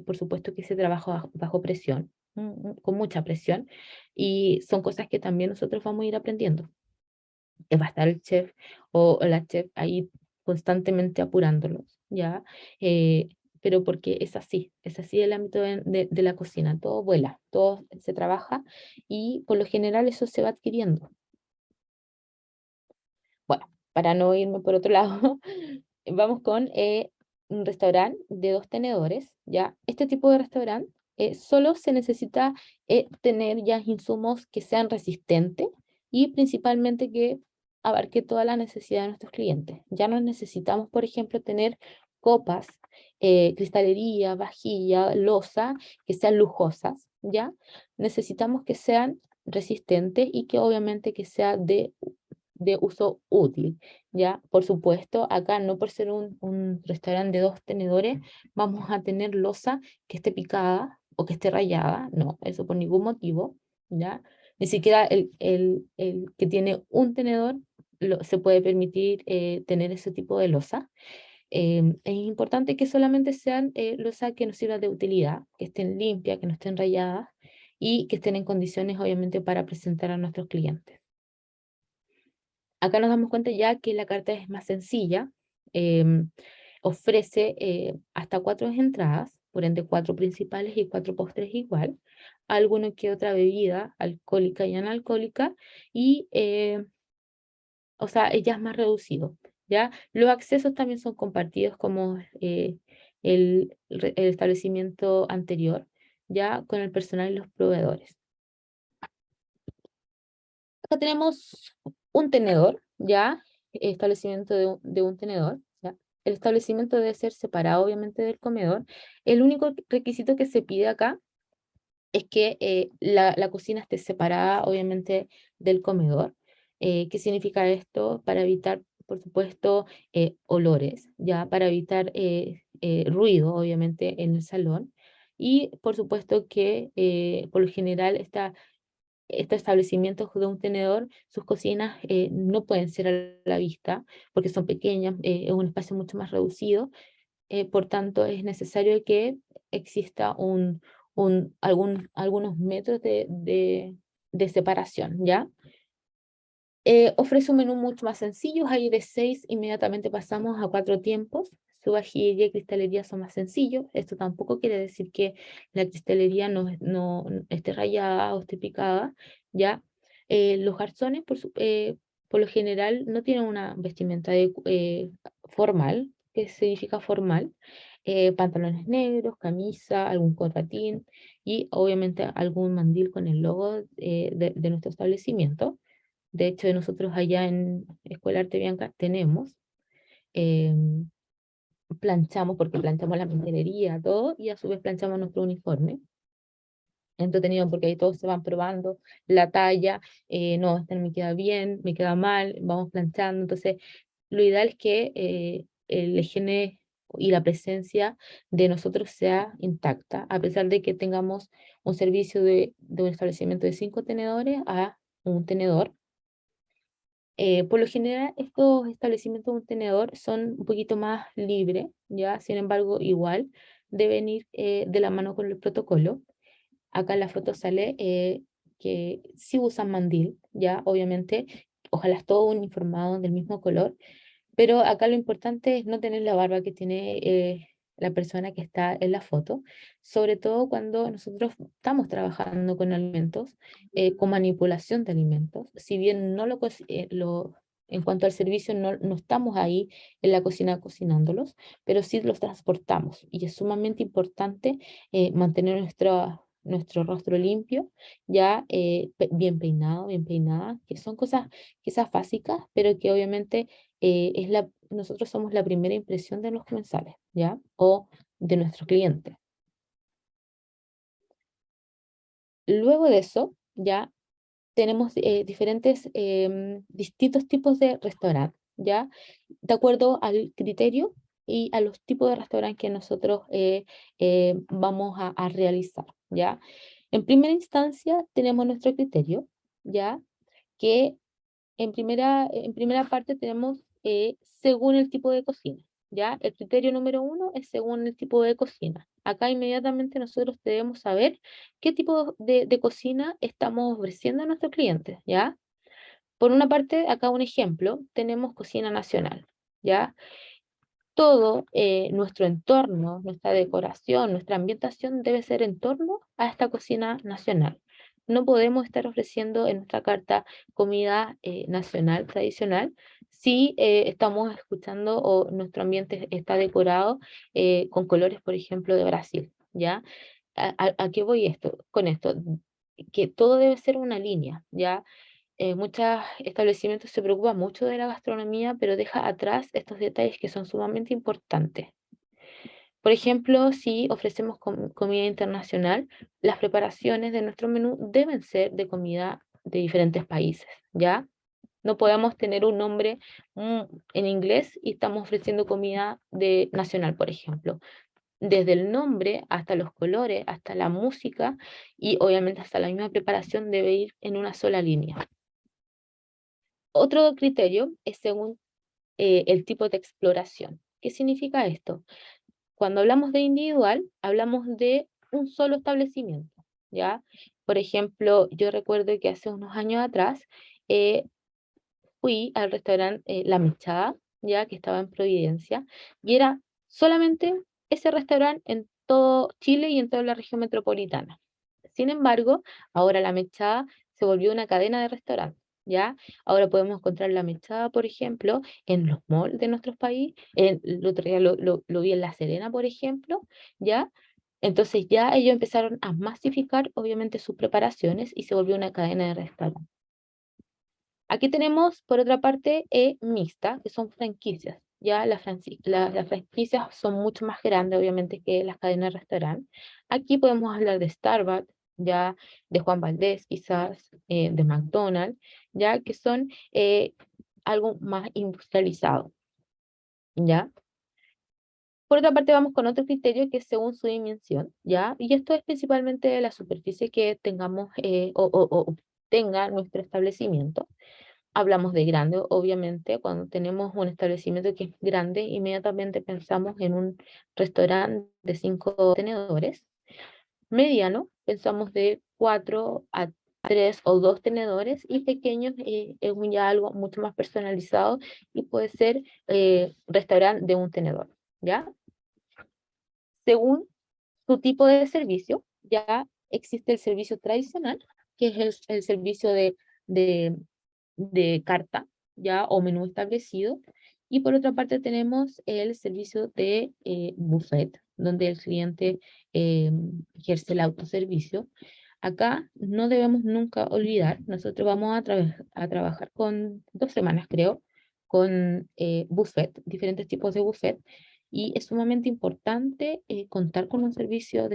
Speaker 1: Por supuesto que se trabaja bajo presión, con mucha presión, y son cosas que también nosotros vamos a ir aprendiendo. Va a estar el chef o la chef ahí constantemente apurándolos, ¿ya? Eh, pero porque es así el ámbito de la cocina, todo vuela, todo se trabaja y por lo general eso se va adquiriendo. Bueno, para no irme por otro lado, vamos con un restaurante de 2 tenedores, ¿ya? Este tipo de restaurante solo se necesita tener ya insumos que sean resistentes y principalmente que abarque toda la necesidad de nuestros clientes. Ya no necesitamos, por ejemplo, tener copas, cristalería, vajilla, loza, que sean lujosas, ¿ya? Necesitamos que sean resistentes y que obviamente que sea de uso útil, ¿ya? Por supuesto, acá no por ser un restaurante de 2 tenedores, vamos a tener loza que esté picada o que esté rayada, no, eso por ningún motivo, ¿ya? Ni siquiera el que tiene un tenedor se puede permitir tener ese tipo de loza. Es importante que solamente sean loza que nos sirvan de utilidad, que estén limpias, que no estén rayadas y que estén en condiciones, obviamente, para presentar a nuestros clientes. Acá nos damos cuenta ya que la carta es más sencilla, ofrece hasta 4 entradas, por ende 4 principales y 4 postres igual, alguno que otra bebida alcohólica y analcohólica, y o sea, ya es más reducido, ¿ya? Los accesos también son compartidos como el establecimiento anterior, ya con el personal y los proveedores. Acá tenemos un tenedor, ¿ya? Establecimiento de un tenedor, ¿ya? El establecimiento debe ser separado, obviamente, del comedor. El único requisito que se pide acá es que la cocina esté separada, obviamente, del comedor. ¿Qué significa esto? Para evitar, por supuesto, olores, ¿ya? Para evitar ruido, obviamente, en el salón. Y, por supuesto, que por lo general estos establecimientos de un tenedor, sus cocinas no pueden ser a la vista porque son pequeñas, es un espacio mucho más reducido, por tanto es necesario que exista algunos metros de separación, ¿ya? Ofrece un menú mucho más sencillo, hay de 6, inmediatamente pasamos a 4 tiempos. Su vajilla y cristalería son más sencillos. Esto tampoco quiere decir que la cristalería no esté rayada o esté picada, ¿ya? Los garzones, por lo general, no tienen una vestimenta formal. ¿Qué significa formal? Pantalones negros, camisa, algún corbatín y obviamente algún mandil con el logo de nuestro establecimiento. De hecho, nosotros allá en Escuela Arte Bianca tenemos, em, planchamos, porque planchamos la mantelería, todo, y a su vez planchamos nuestro uniforme. Entretenido porque ahí todos se van probando la talla, no, esta no me queda bien, me queda mal, vamos planchando. Entonces, lo ideal es que la higiene y la presencia de nosotros sea intacta, a pesar de que tengamos un servicio de un establecimiento de 5 tenedores a un tenedor. Por lo general, estos establecimientos de un tenedor son un poquito más libres, ¿ya? Sin embargo, igual deben ir de la mano con el protocolo. Acá en la foto sale que sí usan mandil, ¿ya? Obviamente, ojalá todos uniformados del mismo color, pero acá lo importante es no tener la barba que tiene la persona que está en la foto, sobre todo cuando nosotros estamos trabajando con alimentos, con manipulación de alimentos. Si bien en cuanto al servicio no estamos ahí en la cocina cocinándolos, pero sí los transportamos y es sumamente importante mantener nuestro rostro limpio, ya bien peinado, bien peinada, que son cosas quizás básicas, pero que obviamente nosotros somos la primera impresión de los comensales, ¿ya? O de nuestros clientes. Luego de eso, ya tenemos distintos tipos de restaurantes, ¿ya? De acuerdo al criterio y a los tipos de restaurantes que nosotros vamos a realizar, ¿ya? En primera instancia tenemos nuestro criterio, ¿ya? Que en primera parte tenemos según el tipo de cocina, ¿ya? El criterio número 1 es según el tipo de cocina. Acá inmediatamente nosotros debemos saber qué tipo de cocina estamos ofreciendo a nuestros clientes, ¿ya? Por una parte, acá un ejemplo, tenemos cocina nacional, ¿ya? Todo nuestro entorno, nuestra decoración, nuestra ambientación debe ser en torno a esta cocina nacional. No podemos estar ofreciendo en nuestra carta comida nacional, tradicional, si estamos escuchando o nuestro ambiente está decorado con colores, por ejemplo, de Brasil, ¿ya? ¿A qué voy con esto? Que todo debe ser una línea, ¿ya? Muchos establecimientos se preocupan mucho de la gastronomía, pero deja atrás estos detalles que son sumamente importantes. Por ejemplo, si ofrecemos comida internacional, las preparaciones de nuestro menú deben ser de comida de diferentes países, ¿ya? No podemos tener un nombre mm, en inglés y estamos ofreciendo comida nacional, por ejemplo. Desde el nombre hasta los colores, hasta la música y obviamente hasta la misma preparación debe ir en una sola línea. Otro criterio es según el tipo de exploración. ¿Qué significa esto? Cuando hablamos de individual, hablamos de un solo establecimiento, ¿ya? Por ejemplo, yo recuerdo que hace unos años atrás fui al restaurante La Mechada, ya que estaba en Providencia, y era solamente ese restaurante en todo Chile y en toda la región metropolitana. Sin embargo, ahora La Mechada se volvió una cadena de restaurantes, ¿ya? Ahora podemos encontrar La Mechada, por ejemplo, en los malls de nuestros países. El otro día lo vi en La Serena, por ejemplo, ¿ya? Entonces ya ellos empezaron a masificar, obviamente, sus preparaciones y se volvió una cadena de restaurantes. Aquí tenemos, por otra parte, mixta, que son franquicias. Ya las franquicias son mucho más grandes, obviamente, que las cadenas de restaurante. Aquí podemos hablar de Starbucks, ya de Juan Valdez, quizás, de McDonald's, ya que son algo más industrializado, ¿ya? Por otra parte, vamos con otro criterio que es según su dimensión, ¿ya? Y esto es principalmente de la superficie que tengamos o tenga nuestro establecimiento. Hablamos de grande, obviamente, cuando tenemos un establecimiento que es grande, inmediatamente pensamos en un restaurante de 5 tenedores. Mediano, pensamos de 4 a 3 o 2 tenedores, y pequeños es ya algo mucho más personalizado y puede ser restaurante de un tenedor, ¿ya? Según su tipo de servicio, ya existe el servicio tradicional, que es el servicio de, de carta, ya, o menú establecido. Y por otra parte tenemos el servicio de buffet, donde el cliente ejerce el autoservicio. Acá no debemos nunca olvidar, nosotros vamos a trabajar con 2 semanas, creo, con buffet, diferentes tipos de buffet, y es sumamente importante contar con un servicio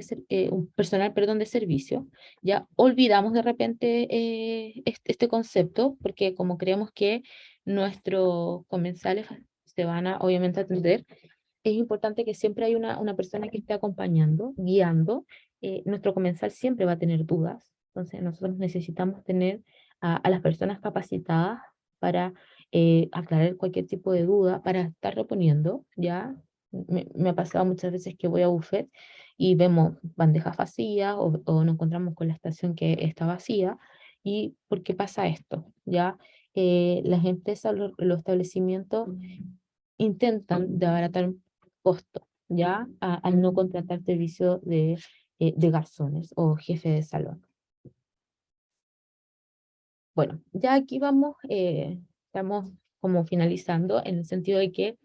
Speaker 1: un personal, perdón, de servicio. Ya olvidamos de repente este concepto, porque como creemos que nuestros comensales se van a obviamente atender, es importante que siempre hay una persona que esté acompañando, guiando. Nuestro comensal siempre va a tener dudas, entonces nosotros necesitamos tener a las personas capacitadas para aclarar cualquier tipo de duda, para estar reponiendo, ¿ya? Me ha pasado muchas veces que voy a buffet y vemos bandejas vacías o nos encontramos con la estación que está vacía. ¿Y por qué pasa esto? ¿Ya? Las empresas, los establecimientos intentan de abaratar costo, ¿ya? Al no contratar servicio de garzones o jefe de salón. Bueno, ya aquí vamos, estamos como finalizando en el sentido de que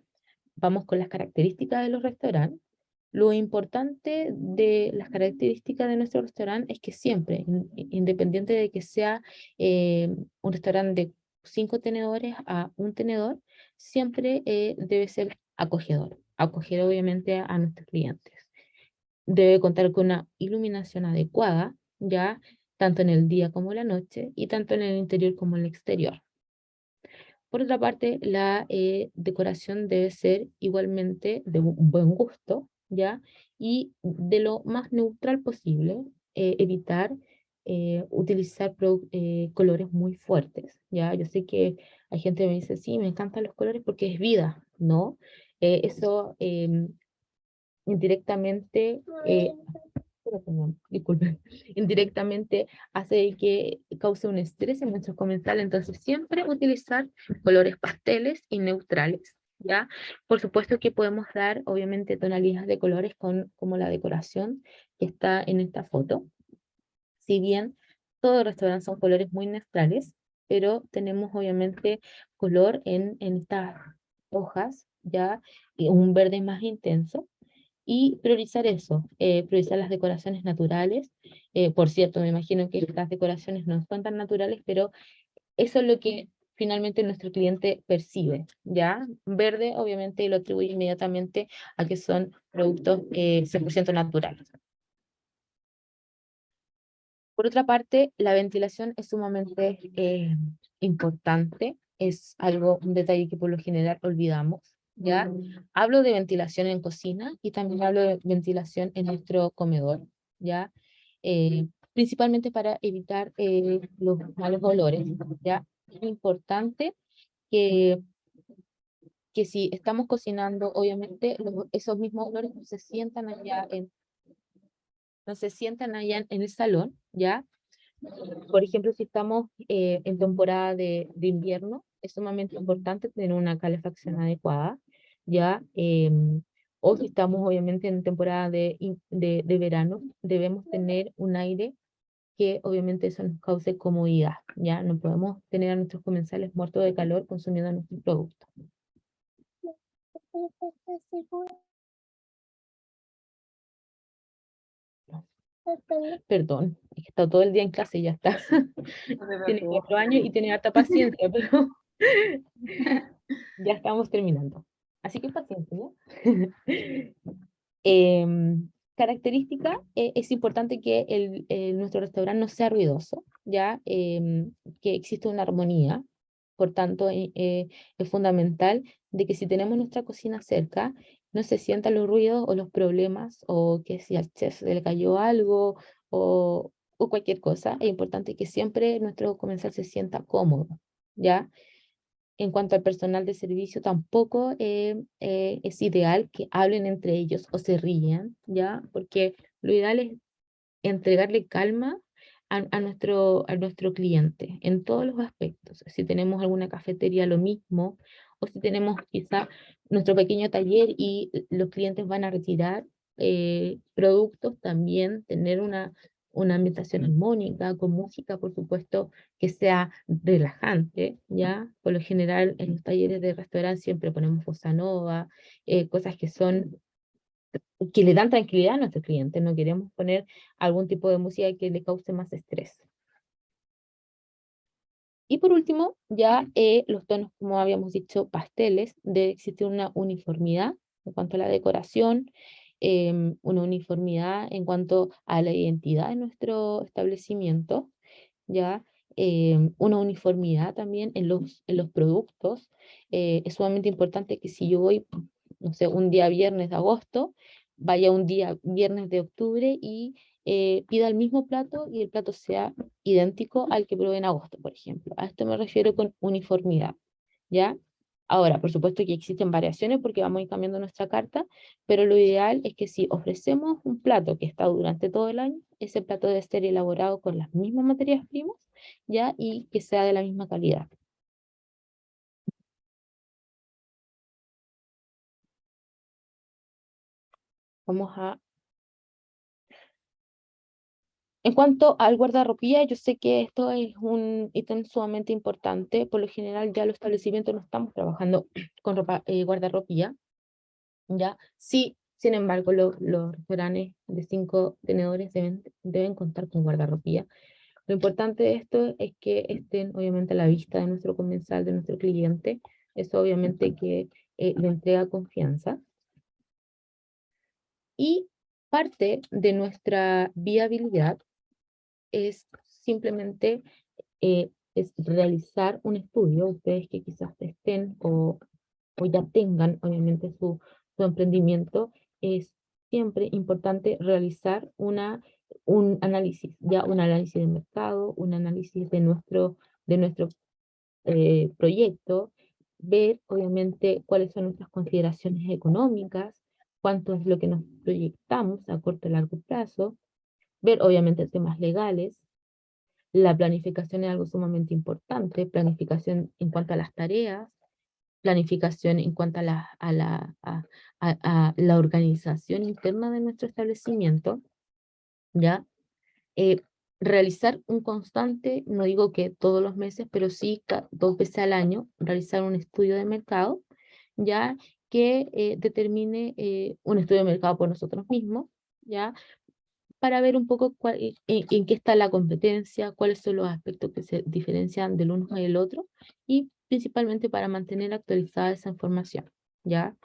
Speaker 1: vamos con las características de los restaurantes. Lo importante de las características de nuestro restaurante es que siempre, independiente de que sea un restaurante de 5 tenedores a un tenedor, siempre debe ser acogedor, acoger obviamente a nuestros clientes. Debe contar con una iluminación adecuada, ya tanto en el día como en la noche, y tanto en el interior como en el exterior. Por otra parte, la decoración debe ser igualmente de un buen gusto, ¿ya? Y de lo más neutral posible, evitar utilizar colores muy fuertes, ¿ya? Yo sé que hay gente que me dice, sí, me encantan los colores porque es vida, ¿no? Eso indirectamente perdón, disculpen, indirectamente hace que cause un estrés en nuestros comensales. Entonces siempre utilizar colores pasteles y neutrales, ¿ya? Por supuesto que podemos dar, obviamente, tonalidades de colores como la decoración que está en esta foto. Si bien todos los restaurantes son colores muy neutrales, pero tenemos obviamente color en estas hojas, ¿ya? Y un verde más intenso, y priorizar eso, priorizar las decoraciones naturales. Por cierto, me imagino que las decoraciones no son tan naturales, pero eso es lo que finalmente nuestro cliente percibe, ¿ya? Verde, obviamente, lo atribuye inmediatamente a que son productos 100% naturales. Por otra parte, la ventilación es sumamente importante, es algo, un detalle que por lo general olvidamos, ¿ya? Hablo de ventilación en cocina y también hablo de ventilación en nuestro comedor, ¿ya? Principalmente para evitar los malos olores, ¿ya? Es importante que, que si estamos cocinando, obviamente esos mismos olores no se sientan allá no se sientan allá en el salón, ¿ya? Por ejemplo, si estamos en temporada de invierno, es sumamente importante tener una calefacción adecuada, ¿ya? O si estamos obviamente en temporada de verano, debemos tener un aire que obviamente eso nos cause comodidad, ¿ya? No podemos tener a nuestros comensales muertos de calor consumiendo nuestros productos. Perdón, es que está todo el día en clase y ya está.
Speaker 2: No te
Speaker 1: Tiene
Speaker 2: preocupes.
Speaker 1: 4 años y tiene harta paciencia, pero ya estamos terminando. Así que paciencia, ¿ya? Característica, es importante que nuestro restaurante no sea ruidoso, ¿ya? Que exista una armonía. Por tanto, es fundamental de que si tenemos nuestra cocina cerca, no se sientan los ruidos o los problemas, o que si al chef se le cayó algo, o cualquier cosa. Es importante que siempre nuestro comensal se sienta cómodo, ¿ya? En cuanto al personal de servicio, tampoco es ideal que hablen entre ellos o se rían, ¿ya? Porque lo ideal es entregarle calma a nuestro cliente en todos los aspectos. Si tenemos alguna cafetería, lo mismo, o si tenemos quizá nuestro pequeño taller y los clientes van a retirar productos, también tener una ambientación armónica, con música, por supuesto, que sea relajante, ¿ya? Por lo general, en los talleres de restaurante siempre ponemos bossa nova, cosas que le dan tranquilidad a nuestro cliente. No queremos poner algún tipo de música que le cause más estrés. Y por último, ya los tonos, como habíamos dicho, pasteles, debe existir una uniformidad en cuanto a la decoración, una uniformidad en cuanto a la identidad de nuestro establecimiento, ya una uniformidad también en los productos. Es sumamente importante que si yo voy, no sé, un día viernes de agosto, vaya un día viernes de octubre y pida el mismo plato y el plato sea idéntico al que probé en agosto, por ejemplo. A esto me refiero con uniformidad, ¿ya? Ahora, por supuesto que existen variaciones porque vamos a ir cambiando nuestra carta, pero lo ideal es que si ofrecemos un plato que está durante todo el año, ese plato debe ser elaborado con las mismas materias primas, ¿ya? Y que sea de la misma calidad. Vamos a... En cuanto al guardarropía, yo sé que esto es un ítem sumamente importante. Por lo general, ya los establecimientos no estamos trabajando con ropa, guardarropía, ¿ya? Sí, sin embargo, los restaurantes de 5 tenedores deben contar con guardarropía. Lo importante de esto es que estén obviamente a la vista de nuestro comensal, de nuestro cliente. Eso obviamente que le entrega confianza. Y parte de nuestra viabilidad es simplemente es realizar un estudio. Ustedes que quizás estén o ya tengan obviamente su emprendimiento, es siempre importante realizar un análisis, ya un análisis de mercado, un análisis de nuestro proyecto, ver obviamente cuáles son nuestras consideraciones económicas, cuánto es lo que nos proyectamos a corto y largo plazo, ver obviamente temas legales. La planificación es algo sumamente importante, planificación en cuanto a las tareas, planificación en cuanto a la organización interna de nuestro establecimiento, ¿ya? Eh, realizar un constante, no digo que todos los meses, pero sí 2 veces al año, realizar un estudio de mercado, ya que determine un estudio de mercado por nosotros mismos, ya para ver un poco en qué está la competencia, cuáles son los aspectos que se diferencian del uno y del otro, y principalmente para mantener actualizada esa información, ¿ya?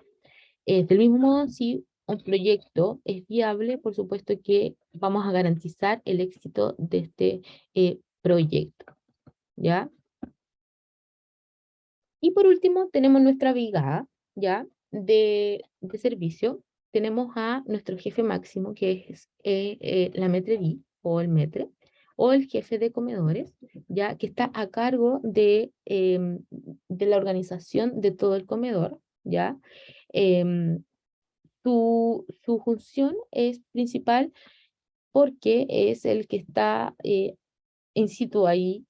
Speaker 1: Del mismo modo, si un proyecto es viable, por supuesto que vamos a garantizar el éxito de este proyecto, ¿ya? Y por último, tenemos nuestra brigada, ¿ya? De servicio. Tenemos a nuestro jefe máximo, que es la metrería o el metre, o el jefe de comedores, ya que está a cargo de la organización de todo el comedor, ¿ya? Em, su función es principal porque es el que está in situ ahí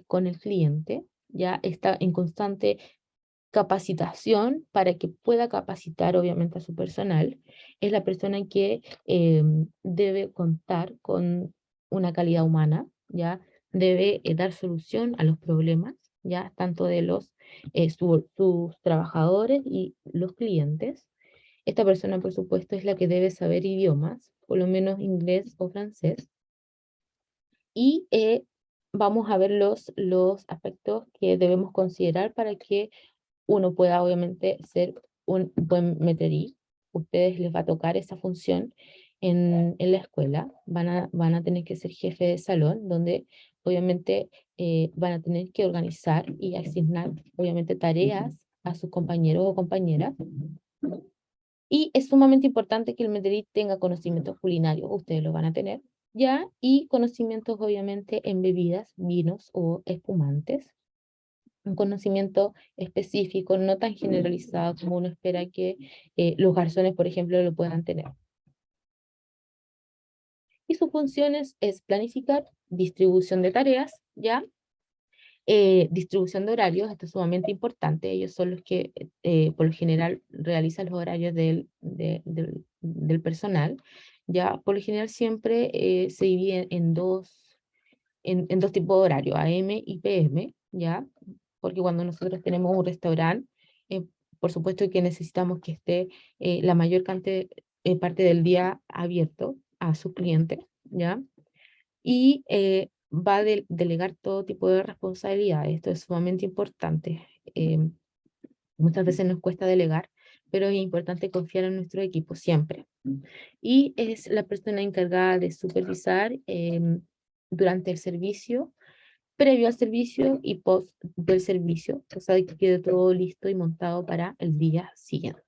Speaker 1: con el cliente, ya está en constante capacitación para que pueda capacitar obviamente a su personal. Es la persona que debe contar con una calidad humana, ya debe dar solución a los problemas, ya tanto de sus trabajadores y los clientes. Esta persona, por supuesto, es la que debe saber idiomas, por lo menos inglés o francés, y vamos a ver los aspectos que debemos considerar para que uno pueda obviamente ser un buen meterí. Ustedes les va a tocar esa función en la escuela. Van a tener que ser jefe de salón, donde obviamente van a tener que organizar y asignar obviamente tareas a sus compañeros o compañeras. Y es sumamente importante que el meterí tenga conocimientos culinarios, ustedes lo van a tener, ¿ya? Y conocimientos obviamente en bebidas, vinos o espumantes. Un conocimiento específico, no tan generalizado como uno espera que los garzones, por ejemplo, lo puedan tener. Y sus funciones es planificar, distribución de tareas, ¿ya? Distribución de horarios, esto es sumamente importante, ellos son los que por lo general realizan los horarios del personal, ya por lo general siempre se divide en dos tipos de horario, AM y PM, ¿ya? Porque cuando nosotros tenemos un restaurante, eh, por supuesto que necesitamos que esté la mayor cantidad, parte del día abierto a sus clientes, ¿ya? Y va a delegar todo tipo de responsabilidades. Esto es sumamente importante. Muchas veces nos cuesta delegar, pero es importante confiar en nuestro equipo siempre. Y es la persona encargada de supervisar durante el servicio, previo al servicio y post del servicio, o sea, que quede todo listo y montado para el día siguiente.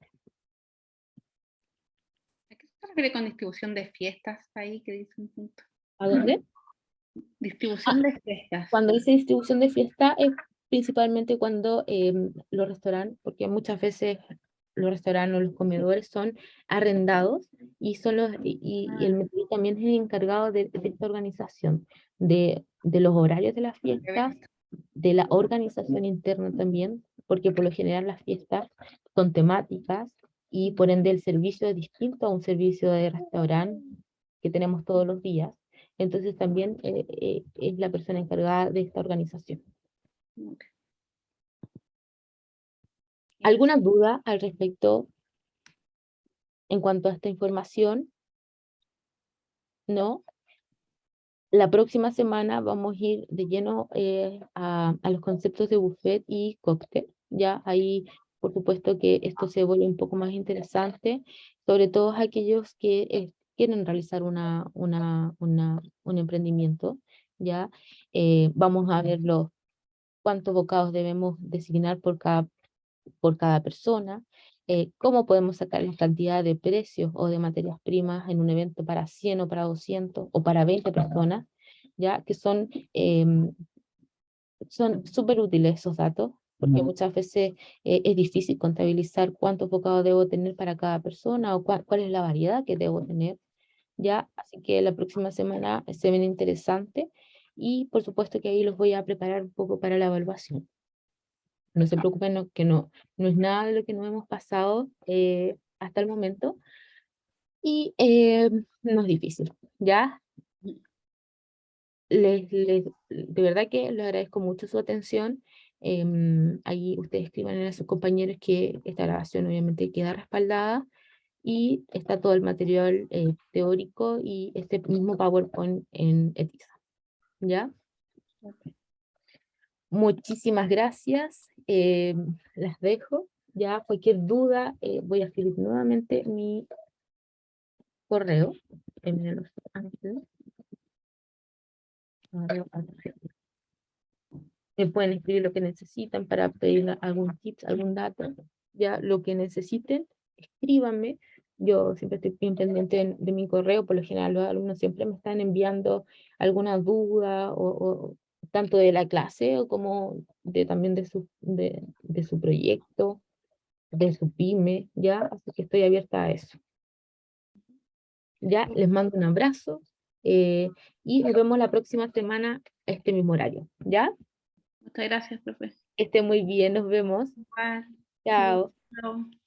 Speaker 2: ¿A qué se refiere con distribución de fiestas ahí que dice un punto?
Speaker 1: ¿A dónde?
Speaker 2: Distribución de fiestas.
Speaker 1: Cuando dice distribución de fiesta es principalmente cuando los restaurantes, porque muchas veces los restaurantes o los comedores son arrendados y, y el Metri también es el encargado de esta organización, de los horarios de las fiestas, de la organización interna también, porque por lo general las fiestas son temáticas y por ende el servicio es distinto a un servicio de restaurante que tenemos todos los días. Entonces también es la persona encargada de esta organización.
Speaker 2: Ok.
Speaker 1: ¿Alguna duda al respecto en cuanto a esta información? ¿No? La próxima semana vamos a ir de lleno a los conceptos de buffet y cóctel. Ya ahí, por supuesto que esto se vuelve un poco más interesante, sobre todo aquellos que quieren realizar un emprendimiento. Ya vamos a ver cuántos bocados debemos designar por cada persona, cómo podemos sacar la cantidad de precios o de materias primas en un evento para 100 o para 200 o para 20 personas, ya que son súper útiles esos datos, porque muchas veces es difícil contabilizar cuántos bocados debo tener para cada persona o cuál es la variedad que debo tener, ya, así que la próxima semana se ven interesante y por supuesto que ahí los voy a preparar un poco para la evaluación. No se preocupen, no es nada de lo que no hemos pasado hasta el momento y no es difícil, ¿ya? De verdad que les agradezco mucho su atención. Ahí ustedes escriban a sus compañeros que esta grabación obviamente queda respaldada y está todo el material teórico y este mismo PowerPoint en Etiza, ¿ya? Muchísimas gracias. Las dejo. Ya cualquier duda, voy a escribir nuevamente mi correo. Me pueden escribir lo que necesitan para pedir algún tips, algún dato. Ya lo que necesiten, escríbanme. Yo siempre estoy bien pendiente de mi correo. Por lo general, los alumnos siempre me están enviando alguna duda o tanto de la clase o como también de su proyecto, de su pyme, ¿ya? Así que estoy abierta a eso. Ya, les mando un abrazo y nos vemos la próxima semana a este mismo horario, ¿ya?
Speaker 2: Muchas gracias, profe.
Speaker 1: Que esté muy bien, nos vemos.
Speaker 2: Igual.
Speaker 1: Chao.
Speaker 2: Chao.